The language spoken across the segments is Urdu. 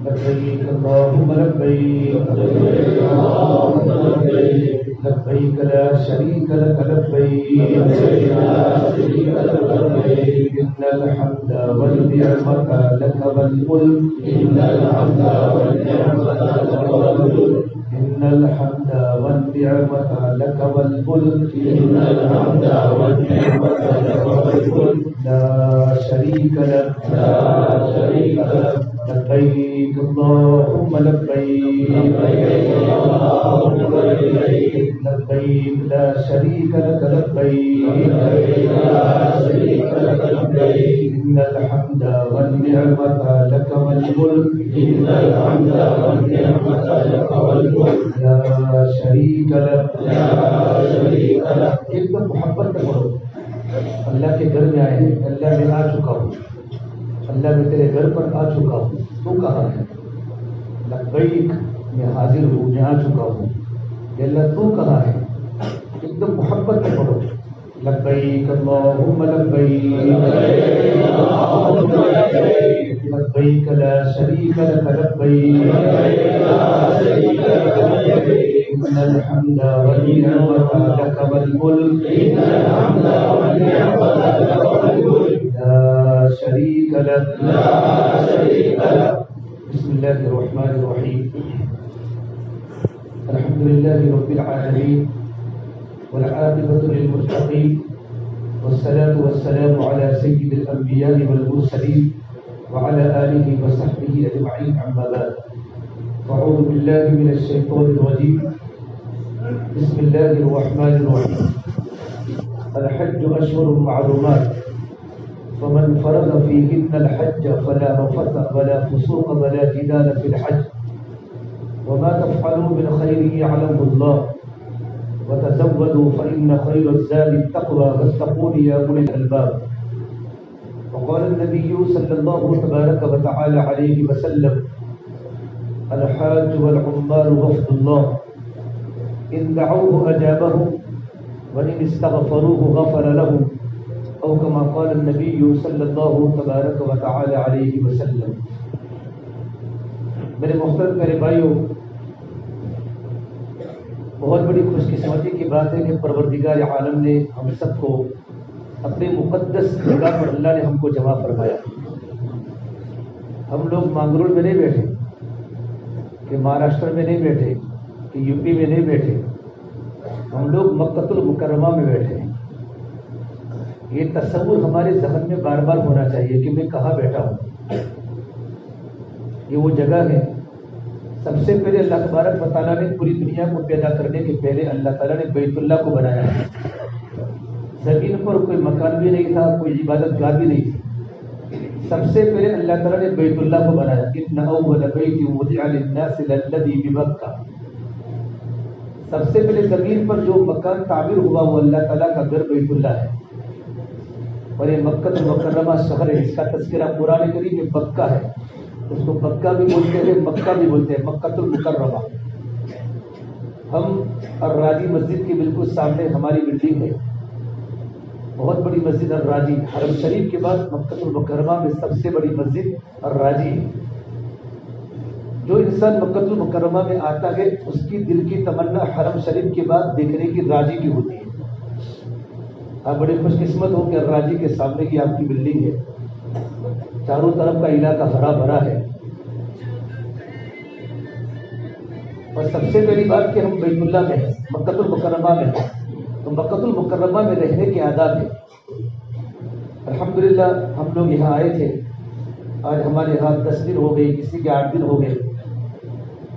لبيك اللهم لبيك لبيك لا شريك لك لبيك إن الحمد والنعمة لك والملك إن الحمد والنعمة لك والملك لا شريك لك لبيك اللهم لبيك لبيك لا شريك لك لبيك إن الحمد والنعمة لك والملك لا شريك لك ایک دم محبت سے پڑھو. اللہ کے گھر میں آئے ہیں, اللہ میں آ چکا ہوں, اللہ میں تیرے گھر پر آ چکا ہوں, تو کہاں ہے؟ لبیک میں حاضر ہوں, میں آ چکا ہوں. کہ اللہ تو کہاں ہے؟ ایک دم محبت سے پڑھو. لبیک اللہم لبیک لبیک لا شریک لک لبیک إن الحمد والنعمة لك والملك لا شريك لك. بسم الله الرحمن الرحيم. الحمد لله رب العالمين والعاقبة للمتقين والصلاة والسلام على سيد الأنبياء والمرسلين وعلى آله وصحبه أجمعين. أما بعد فأعوذ بالله من الشيطان الرجيم. بسم الله الرحمن الرحيم. الحج أشهر معلومات فمن فرض فيهن الحج فلا رفث ولا فسوق ولا جدال في الحج وما تفعلوا من خير يعلمه الله وتزودوا فإن خير الزاد التقوى واتقون يا أولي الألباب. وقال النبي صلى الله تبارك وتعالى عليه وسلم الحاج والعمال وفد الله إن دعوه أجابهم وإن استغفروه غفر لهم أو كما قال النبي صلى الله تبارك وتعالى عليه وسلم. میرے محترم پیارے بھائیوں, بہت بڑی خوش قسمتی کی بات ہے کہ پروردگار عالم نے ہم سب کو اپنے مقدس جگہ پر اللہ نے ہم کو جمع فرمایا. ہم لوگ مانگرول میں نہیں بیٹھے, کہ مہاراشٹر میں نہیں بیٹھے, کہ یو پی میں نہیں بیٹھے, ہم لوگ مکۃ المکرمہ میں بیٹھے ہیں. یہ تصور ہمارے ذہن میں بار بار ہونا چاہیے کہ میں کہاں بیٹھا ہوں. یہ وہ جگہ ہے, سب سے پہلے اللہ تبارک و تعالیٰ نے پوری دنیا کو پیدا کرنے کے پہلے اللہ تعالیٰ نے بیت اللہ کو بنایا. زمین پر کوئی مکان بھی نہیں تھا, کوئی عبادت گاہ بھی نہیں تھی. سب سے پہلے اللہ تعالیٰ نے بیت اللہ کو بنایا. ان اول بیت وضع للناس للذی بمکہ. سب سے پہلے زمین پر جو مکان تعمیر ہوا وہ اللہ تعالیٰ کا گھر بیت اللہ ہے. اور یہ مکہ المکرمہ شہر ہے, اس کا تذکرہ قرآن کریم میں مکہ ہے. اس کو مکہ بھی بولتے ہیں, مکہ بھی بولتے ہیں, مکہ المکرمہ. ہم الراجی مسجد کے بالکل سامنے ہماری بلڈنگ ہے, بہت بڑی مسجد الراجی. حرم شریف کے بعد مکہ المکرمہ میں سب سے بڑی مسجد الراجی ہے. جو انسان مکہ المکرمہ میں آتا ہے اس کی دل کی تمنا حرم شریف کے بعد دیکھنے کی راجی کی ہوتی ہے. آپ بڑے خوش قسمت ہو کہ الراجی کے سامنے کی آپ کی بلڈنگ ہے, چاروں طرف کا علاقہ ہرا بھرا ہے. اور سب سے پہلی بات کہ ہم بیت اللہ میں ہیں, مکہ المکرمہ میں ہیں, تو مکہ المکرمہ میں رہنے کے آداب ہیں. الحمدللہ ہم لوگ یہاں آئے تھے, آج ہمارے یہاں 10 دن ہو گئے, کسی کے 8 دن ہو گئے.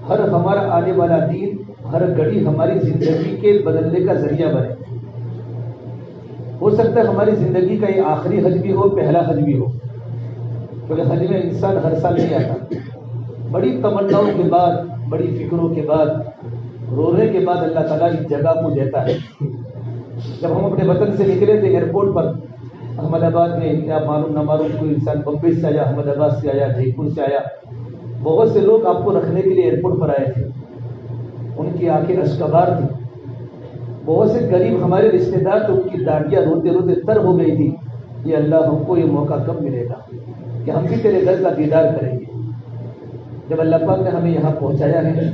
ہر ہمارا آنے والا دن, ہر گھڑی ہماری زندگی کے بدلنے کا ذریعہ بنے. ہو سکتا ہے ہماری زندگی کا یہ آخری حج بھی ہو, پہلا حج بھی ہو, کیونکہ حج میں انسان ہر سال نہیں آتا. بڑی تمناؤں کے بعد, بڑی فکروں کے بعد, رونے کے بعد اللہ تعالیٰ اس جگہ کو دیتا ہے. جب ہم اپنے وطن سے نکلے تھے ایئرپورٹ پر احمد آباد میں, یا معلوم نہ معلوم کوئی انسان بمبئی سے آیا, احمد آباد سے آیا, جے پور سے آیا, بہت سے لوگ آپ کو رکھنے کے لیے ایئرپورٹ پر آئے تھے. ان کی آنکھیں اشکبار تھیں. بہت سے غریب ہمارے رشتے دار تو ان کی داڑیاں روتے روتے تر ہو گئی تھی. یہ اللہ ہم کو یہ موقع کب ملے گا کہ ہم بھی تیرے گھر کا دیدار کریں گے. جب اللہ پاک نے ہمیں یہاں پہنچایا ہے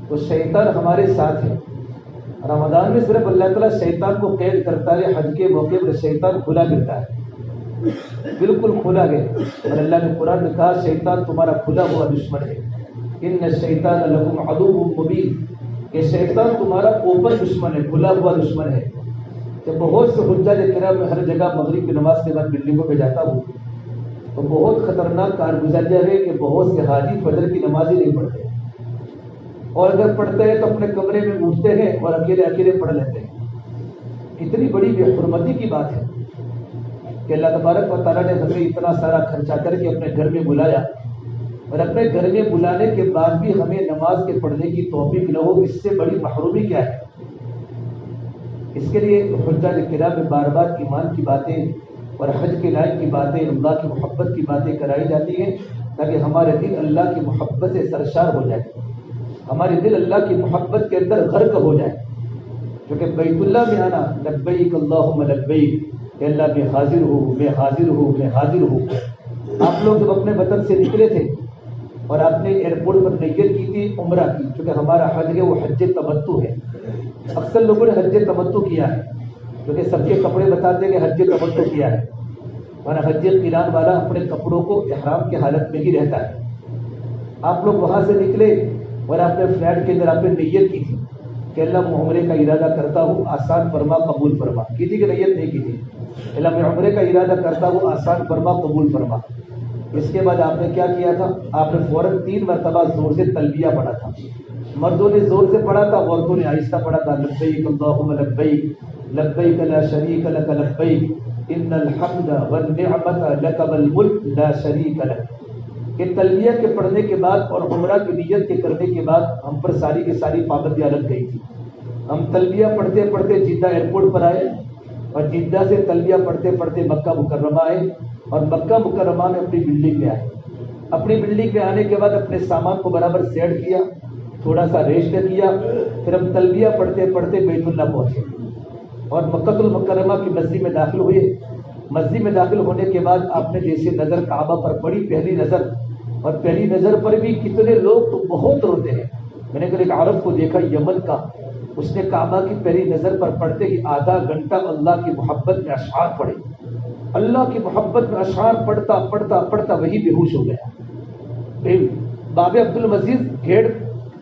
تو شیطان ہمارے ساتھ ہے. رمضان میں صرف اللہ تعالیٰ شیطان کو قید کرتا ہے، حج کے موقع پر شیطان کھلا ملتا ہے، بالکل کھلا گیا. اور اللہ نے قرآن میں کہا شیطان تمہارا کھلا ہوا دشمن ہے. ان الشیطان لکم عدو مبین، کہ شیطان تمہارا اوپن دشمن ہے، کھلا ہوا دشمن ہے. کہ بہت سے حجاج کرام میں ہر جگہ مغرب کی نماز کے بعد بلڈنگوں پہ جاتا ہوں تو بہت خطرناک کارگزاریاں ہے کہ بہت سے حاجی فجر کی نماز ہی نہیں پڑھتے، اور اگر پڑھتے ہیں تو اپنے کمرے میں اٹھتے ہیں اور اکیلے اکیلے پڑھ لیتے ہیں. کتنی بڑی بے حرمتی کی بات ہے کہ اللہ تبارک و تعالیٰ نے ہمیں اتنا سارا خرچہ کر کے اپنے گھر میں بلایا، اور اپنے گھر میں بلانے کے بعد بھی ہمیں نماز کے پڑھنے کی توفیق نہ ہو. اس سے بڑی محرومی کیا ہے؟ اس کے لیے حجاج کرام میں بار بار ایمان کی باتیں اور حج کے لائق کی باتیں، اللہ کی محبت کی باتیں کرائی جاتی ہیں تاکہ ہمارے دل اللہ کی محبت سے سرشار ہو جائے، ہمارے دل اللہ کی محبت کے اندر غرق ہو جائے. کیونکہ بیت اللہ میں آنا لبیک اللہم لبیک، کہ اللہ میں حاضر ہوں، میں حاضر ہوں، میں حاضر ہوں. آپ لوگ جب اپنے وطن سے نکلے تھے اور آپ نے ایئرپورٹ پر نیت کی تھی عمرہ کی، کیونکہ ہمارا حج ہے وہ حج تمتع ہے. اکثر لوگوں نے حج تمتع کیا ہے کیونکہ سب کے کپڑے بتاتے ہیں کہ حج تمتع کیا ہے، اور حج قران والا اپنے کپڑوں کو احرام کی حالت میں ہی رہتا ہے. آپ لوگ وہاں سے نکلے اور آپ نے فلائٹ کے اندر آپ نے نیت کی تھی کہ اللہ میں عمرے کا ارادہ کرتا ہوں، آسان فرما، قبول فرما. کی تھی کہ نیت نہیں کی تھی؟ اللہ میں عمرے کا ارادہ کرتا ہوں، آسان فرما، قبول فرما. اس کے بعد آپ نے کیا کیا تھا؟ آپ نے فوراً 3 مرتبہ زور سے تلبیہ پڑھا تھا. مردوں نے زور سے پڑھا تھا، عورتوں نے آہستہ پڑھا تھا. لبیک اللہم لبیک لبیک لا شریک لک لبیک ان الحمد والنعمت لک والملک لا شریک لک. کہ تلبیہ کے پڑھنے کے بعد اور عمرہ کی نیت کے کرنے کے بعد ہم پر ساری کی ساری پابندیاں لگ گئی تھی. ہم تلبیہ پڑھتے پڑھتے جدہ ایئرپورٹ پر آئے اور جدہ سے تلبیہ پڑھتے پڑھتے مکہ مکرمہ آئے اور مکہ مکرمہ میں اپنی بلڈنگ میں آئے. اپنی بلڈنگ میں آنے کے بعد اپنے سامان کو برابر سیٹ کیا، تھوڑا سا ریسٹ کیا، پھر ہم تلبیہ پڑھتے پڑھتے بیت اللہ پہنچے اور مکہ المکرمہ کی مسجد میں داخل ہوئے. مسجد میں داخل ہونے کے بعد آپ نے جیسے نظر کعبہ پر پڑی، پہلی نظر، اور پہلی نظر پر بھی کتنے لوگ تو بہت روتے ہیں. میں نے کل ایک عرب کو دیکھا یمن کا، اس نے کعبہ کی پہلی نظر پر پڑھتے ہی آدھا گھنٹہ اللہ کی محبت میں اشعار پڑھے. اللہ کی محبت میں اشعار پڑھتا پڑھتا پڑھتا وہی بے ہوش ہو گیا. باب عبد المجید گیٹ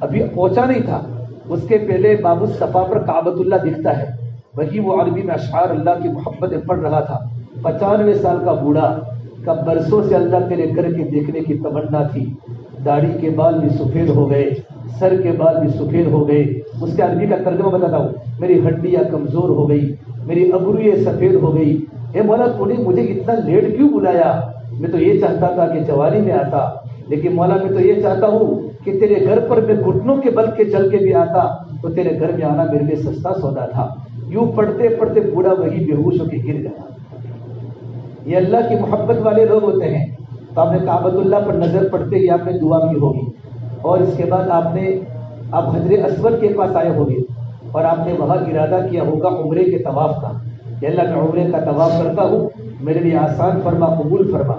ابھی پہنچا نہیں تھا، اس کے پہلے باب الصفا پر کعبۃ اللہ دکھتا ہے، وہی وہ عربی میں اشعار اللہ کی محبت میں پڑھ رہا تھا. 95 سال کا بوڑھا، کب برسوں سے اللہ تیرے گھر کے دیکھنے کی تمنا تھی، داڑھی کے بال بھی سفید ہو گئے، سر کے بال بھی سفید ہو گئے. اس کے عربی کا ترجمہ بتاتا ہوں. میری ہڈیاں کمزور ہو گئی، میری ابروئیں سفید ہو گئی. اے مولا تو نے مجھے اتنا لیٹ کیوں بلایا؟ میں تو یہ چاہتا تھا کہ جوانی میں آتا، لیکن مولا میں تو یہ چاہتا ہوں کہ تیرے گھر پر میں گھٹنوں کے بل کے چل کے بھی آتا تو تیرے گھر میں آنا میرے لیے سستا سودا تھا. یوں پڑھتے پڑھتے بوڑھا وہی بے ہوش ہو کے گر گیا. یہ اللہ کی محبت والے لوگ ہوتے ہیں. تو آپ نے کعبۃ اللہ پر نظر پڑتے ہی آپ نے دعا کی ہوگی، اور اس کے بعد آپ حجر اسود کے پاس آئے ہوگے اور آپ نے وہاں ارادہ کیا ہوگا عمرے کے طواف کا کہ اللہ میں عمرے کا طواف کرتا ہوں، میرے لیے آسان فرما، قبول فرما.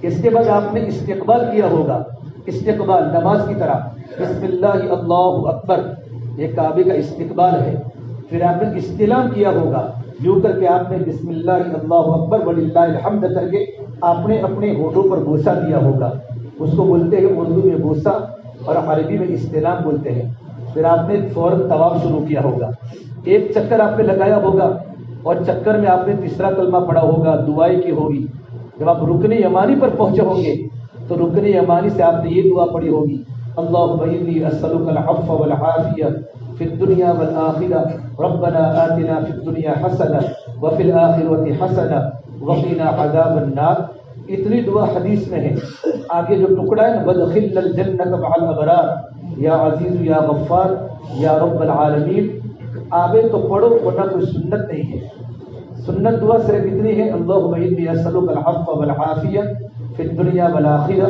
اس کے بعد آپ نے استقبال کیا ہوگا، استقبال نماز کی طرح، بسم اللہ اللہ اکبر، یہ کعبے کا استقبال ہے. پھر آپ نے استلام کیا ہوگا، یوں کر کے آپ نے بسم اللہ اللہ اکبر وللہ الحمد کر کے آپ نے اپنے ہونٹوں پر بوسہ دیا ہوگا. اس کو بولتے ہیں اردو میں بوسہ اور عربی میں استلام بولتے ہیں. پھر آپ نے فوراً طواف شروع کیا ہوگا. ایک چکر آپ نے لگایا ہوگا اور چکر میں آپ نے تیسرا کلمہ پڑھا ہوگا، دعائیں کی ہوگی. جب آپ رکن یمانی پر پہنچے ہوں گے تو رکن یمانی سے آپ نے یہ دعا پڑھی ہوگی، اللہم انی اسألک العفو والعافیہ فی الدنیا والآخرہ ربنا آتنا فی الدنیا حسنہ وفی الآخرۃ حسنہ وقنا عذاب النار. اتنی دعا حدیث میں ہے. آگے جو ٹکڑا ہے وادخلنا الجنۃ مع الابرار یا عزیز یا غفار یا رب العالمین. آگے تو پڑھو ورنہ کوئی سنت نہیں ہے. سنت دعا صرف اتنی ہے، اللہم انی اسألک العفو والعافیہ فی الدنیا والآخرہ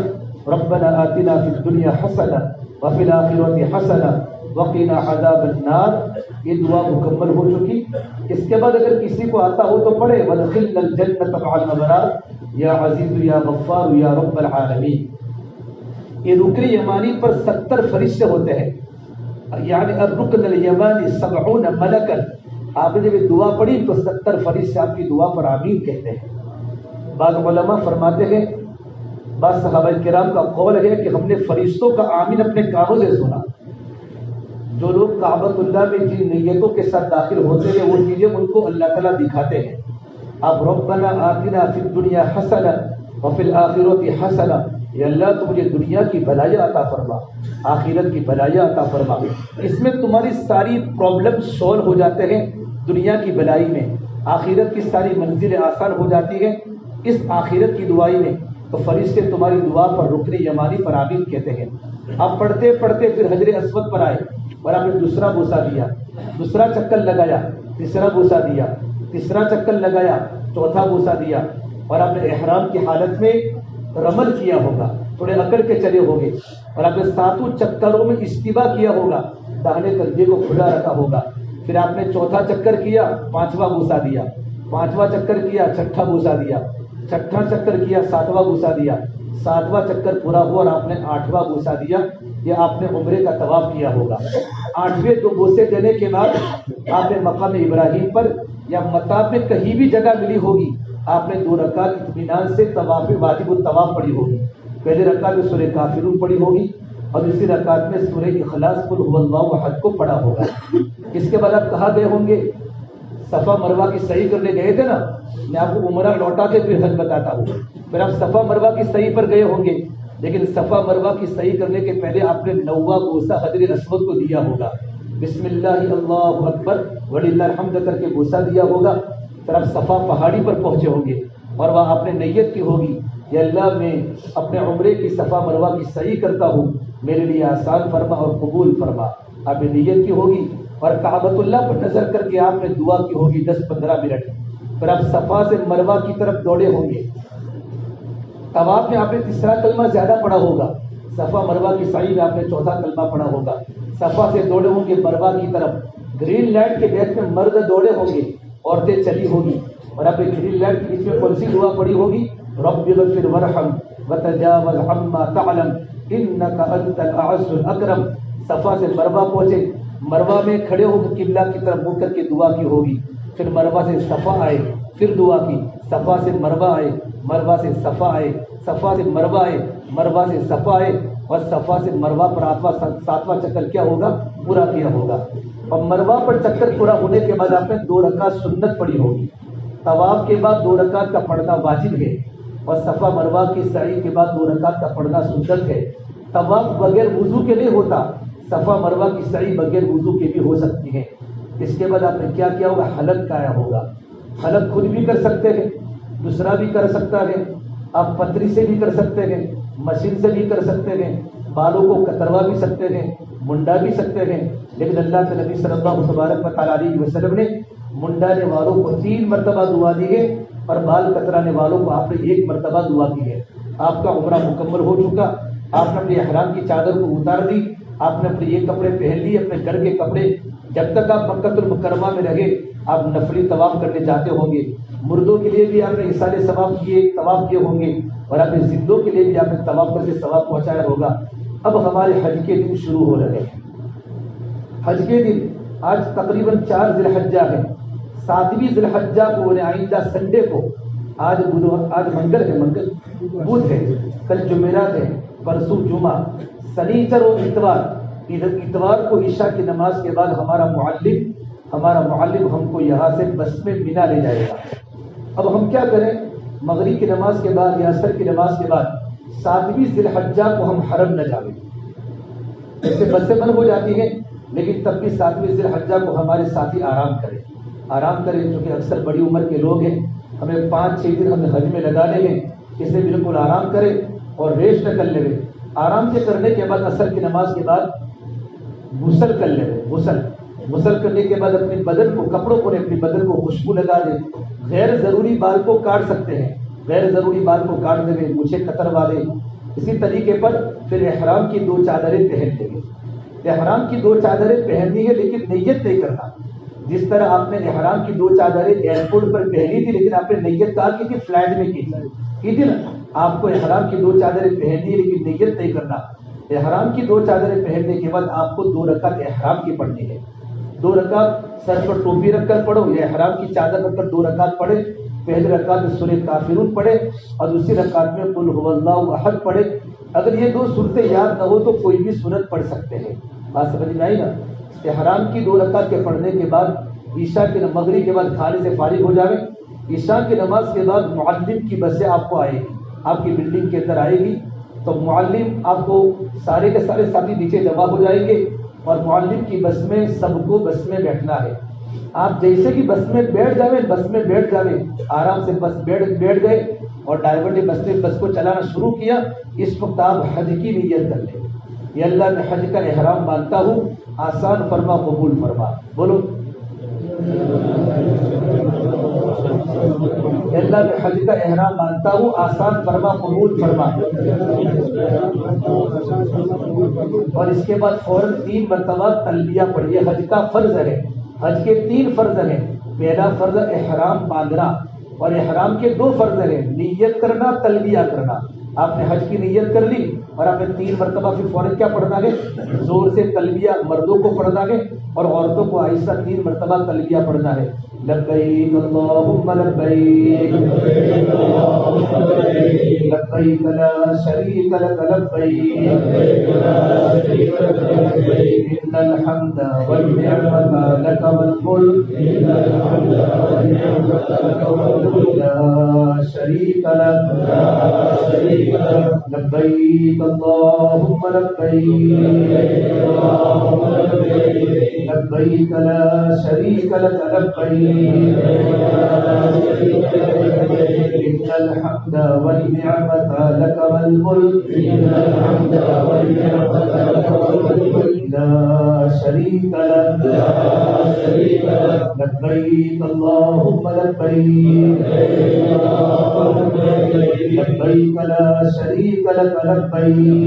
ربنا آتنا فی الدنیا حسنہ وفی الآخرۃ حسنہ وقنا عذاب النار. یہ دعا مکمل ہو چکی. اس کے بعد اگر کسی کو آتا ہو تو پڑھے وادخلنا الجنۃ مع الابرار یا عزیز یا غفار یا رب العالمین. یہ رکن یمانی پر 70 فرشتے ہوتے ہیں، یعنی الرکن الیمانی 70 ملکا. آپ نے جب یہ دعا پڑھی تو 70 فرشتے آپ کی دعا پر آمین کہتے ہیں. بعض علماء فرماتے ہیں، بعض صحابہ کرام کا قول ہے کہ ہم نے فرشتوں کا آمین اپنے کانوں سے سنا. جو لوگ کعبۃ اللہ میں جن نیتوں کے ساتھ داخل ہوتے ہیں وہ چیزیں ان کو اللہ تعالیٰ دکھاتے ہیں. اب ربنا آتنا فی الدنیا حسنہ وفی الآخرۃ حسنہ، یا اللہ تو مجھے دنیا کی بھلائی عطا فرما، آخرت کی بھلائی عطا فرما. اس میں تمہاری ساری پرابلم سولو ہو جاتے ہیں دنیا کی بھلائی میں، آخرت کی ساری منزلیں آسان ہو جاتی ہیں اس آخرت کی دعائی میں. تو فرشتے تمہاری دعا پر رکن یمانی پر آمین کہتے ہیں. آپ پڑھتے پڑھتے پھر حجر اسود پر آئے اور آپ نے دوسرا بوسہ دیا، دوسرا چکر لگایا، تیسرا بوسہ دیا، تیسرا چکر لگایا، چوتھا بوسہ دیا، اور آپ نے احرام کی حالت میں رمل کیا ہوگا، تھوڑے اکڑ کے چلے ہوگے، اور آپ نے 7 چکروں میں استوا کیا ہوگا، داہنے کندھے کو کھلا رکھا ہوگا. پھر آپ نے چوتھا چکر کیا، 5واں بوسہ دیا، 5واں چکر کیا، 6ٹھا بوسہ دیا، 6ٹھا چکر کیا، 7واں بوسہ دیا، 7واں چکر پورا ہوا اور آپ نے 8واں بوسہ دیا. یہ آپ نے عمرے کا طواف کیا ہوگا. 8ویں 2 بوسے دینے کے بعد آپ نے مقام ابراہیم پر یا مطاف میں کہیں بھی جگہ ملی ہوگی، آپ نے 2 رکعت اطمینان سے طواف واجب الطواف پڑھی ہوگی. پہلے رکعت میں سورہ کافرون پڑھی ہوگی اور دوسری رکعت میں سورہ اخلاص قل هو اللہ احد کو پڑھا ہوگا. اس کے بعد آپ کہاں گئے ہوں گے؟ صفا مروہ کی صحیح کرنے گئے تھے نا. میں آپ کو عمرہ لوٹا کے پھر حج بتاتا ہوں. پھر آپ صفا مروہ کی صحیح پر گئے ہوں گے، لیکن صفا مروہ کی صحیح کرنے کے پہلے آپ نے 9واں بوسہ حجر اسود کو دیا ہوگا. بسم اللہ اللہ اکبر وللہ الحمد کر کے بوسہ دیا ہوگا. پھر آپ صفا پہاڑی پر پہنچے ہوں گے اور وہاں آپ نے نیت کی ہوگی، یا اللہ میں اپنے عمرے کی صفا مروہ کی صحیح کرتا ہوں، میرے لیے آسان فرما اور قبول فرما. آپ نے نیت کی ہوگی اور کعبۃ اللہ پر نظر کر کے آپ نے دعا کی ہوگی 10-15 منٹ. پھر آپ صفا سے مروہ کی طرف دوڑے ہوں گے. طواف میں آپ نے تیسرا کلمہ زیادہ پڑھا ہوگا، صفا مروہ کی سعی میں آپ نے چوتھا کلمہ پڑھا ہوگا. صفا سے دوڑے ہوں گے مروہ کی طرف. گرین لائٹ کے بیچ میں مرد دوڑے ہوں گے، عورتیں چلی ہوگی، اور آپ نے گرین لائٹ کے بیچ میں کون سی دعا پڑھی ہوگی؟ رب اغفر وارحم وتجاوز عما تعلم انک انت الاعز الاکرم. صفا سے مروہ پہنچے، مروہ میں کھڑے ہو کر قبلہ کی طرف منہ کر کے دعا کی ہوگی. پھر مروہ سے صفا آئے، پھر دعا کی. صفا سے مروہ آئے، مروہ سے صفا آئے، صفا سے مروہ آئے، مروہ سے صفا آئے، اور صفا سے مروہ پر 7واں چکر کیا ہوگا؟ پورا کیا ہوگا. اور مروہ پر چکر پورا ہونے کے بعد آپ نے 2 رکعت سنت پڑھی ہوگی. طواف کے بعد 2 رکعت کا پڑھنا واجب ہے، اور صفا مروہ کی سعی کے بعد 2 رکعت کا پڑھنا سنت ہے. طواف بغیر وضو کے نہیں ہوتا، صفا مروہ کی سعی بغیر وضو کے بھی ہو سکتی ہے. اس کے بعد آپ نے کیا کیا ہوگا؟ حلق کایا ہوگا. حلق خود بھی کر سکتے ہیں، دوسرا بھی کر سکتا ہے، آپ پتری سے بھی کر سکتے ہیں، مشین سے بھی کر سکتے ہیں، بالوں کو کتروا بھی سکتے ہیں، منڈا بھی سکتے ہیں. لیکن اللہ کے نبی صلی اللہ تبارک علیہ وسلم نے منڈانے والوں کو 3 مرتبہ دعا دی ہے اور بال کترانے والوں کو آپ نے 1 مرتبہ دعا کی ہے. آپ کا عمرہ مکمل ہو چکا، آپ نے اپنے احرام کی چادر کو اتار دی، آپ نے اپنے یہ کپڑے پہن لیے، اپنے گھر کے کپڑے. جب تک آپ مکہ المکرمہ میں رہے آپ نفلی طواف کرنے جاتے ہوں گے. مردوں کے لیے بھی آپ نے ایصال ثواب کیے، طواف کیے ہوں گے، اور اپنے زندوں کے لیے بھی آپ نے طواف کر کے ثواب پہنچایا ہوگا. اب ہمارے حج کے دن شروع ہو رہے ہیں. حج کے دن آج تقریباً 4 ذی الحجہ ہے. 7ویں ذی الحجہ کو آئندہ سنڈے کو، آج منگل ہے، منگل بدھ ہے، کل جمعرات ہے، پرسوں جمعہ، سنیچر اور اتوار. اتوار کو عشاء کی نماز کے بعد ہمارا معلم ہم کو یہاں سے بس میں مینا لے جائے گا. اب ہم کیا کریں؟ مغرب کی نماز کے بعد یا عصر کی نماز کے بعد 7ویں ذی الحجہ کو ہم حرم نہ جائیں. ایسے بسیں بند ہو جاتی ہیں، لیکن تب بھی 7ویں ذی الحجہ کو ہمارے ساتھی آرام کریں چونکہ اکثر بڑی عمر کے لوگ ہیں، ہمیں 5-6 دن ہمیں حج میں لگانے ہیں. اسے بالکل آرام کریں اور ریسٹ کر لیں. آرام سے کرنے کے بعد عصر کی نماز کے بعد غسل کر لیں. غسل کرنے کے بعد اپنے بدن کو، کپڑوں کو اپنے بدن کو خوشبو لگا دیں. غیر ضروری بال کو کاٹ سکتے ہیں، غیر ضروری بال کو کاٹ دیں، مجھے کتروا دیں. اسی طریقے پر پھر احرام کی 2 چادریں پہن لیں. احرام کی 2 چادریں پہننی ہے لیکن نیت نہیں کرنا. جس طرح آپ نے احرام کی 2 چادریں ایئرپورٹ پر پہنی تھی لیکن آپ نے نیت کہا کہ فلائٹ میں کی تھی نا، آپ کو احرام کی 2 چادریں پہننی ہے لیکن نیت نہیں کرنا. احرام کی 2 چادریں پہننے کے بعد آپ کو 2 رکعت احرام کی پڑھنی ہے. 2 رکعت سر پر ٹوپی رکھ کر پڑھو یا احرام کی چادر رکھ کر 2 رکعت پڑھے. پہلی رکعت میں سورہ کافرون پڑھے اور دوسری رکعت میں قل هو اللہ احد پڑھے. اگر یہ 2 صورتیں یاد نہ ہو تو کوئی بھی سورت پڑھ سکتے ہیں. بات سمجھ میں آئی نا؟ احرام کی 2 رکعت کے پڑھنے کے بعد عشاء کے مغرب کے بعد کھانے سے فارغ ہو جاوے. عشاء کی نماز کے بعد معلم کی بسیں آپ کو آئے گی, آپ کی بلڈنگ کے اندر آئے گی. تو معلم آپ کو سارے کے سارے ساتھی نیچے جمع ہو جائیں گے اور معلم کی بس میں سب کو بس میں بیٹھنا ہے. آپ جیسے کہ بس میں بیٹھ جاوے آرام سے بس بیٹھ گئے اور ڈرائیور نے بس کو چلانا شروع کیا. اس وقت آپ حج کی نیت کر لیں. یہ اللہ میں حج کا احرام مانتا ہوں, آسان فرما قبول فرما. بولو اللہ میں حج کا احرام مانتا ہوں, آسان فرما قبول فرما. اور اس کے بعد فوراً 3 مرتبہ تلبیہ پڑھیے. حج کا فرض ہے, حج کے 3 فرض ہیں. پہلا فرض احرام باندھنا اور احرام کے 2 فرض ہیں, نیت کرنا, تلبیہ کرنا. آپ نے حج کی نیت کر لی اور آپ نے 3 مرتبہ پھر فوراً کیا پڑھنا ہے؟ زور سے تلبیہ مردوں کو پڑھنا ہے اور عورتوں کو آہستہ 3 مرتبہ تلبیہ پڑھنا ہے. لبیک اللہم لبیک لبیک لا شریک لک لبیک ان الحمد والنعمت لک والملک لا شریک لک لبیک اللہم لبیک لبیک لا شریک لک لبیک ان الحمد والنعمت لک والملک لا شریک لک لبیک اللہم لبیک لبیک لا شریک لک لبیک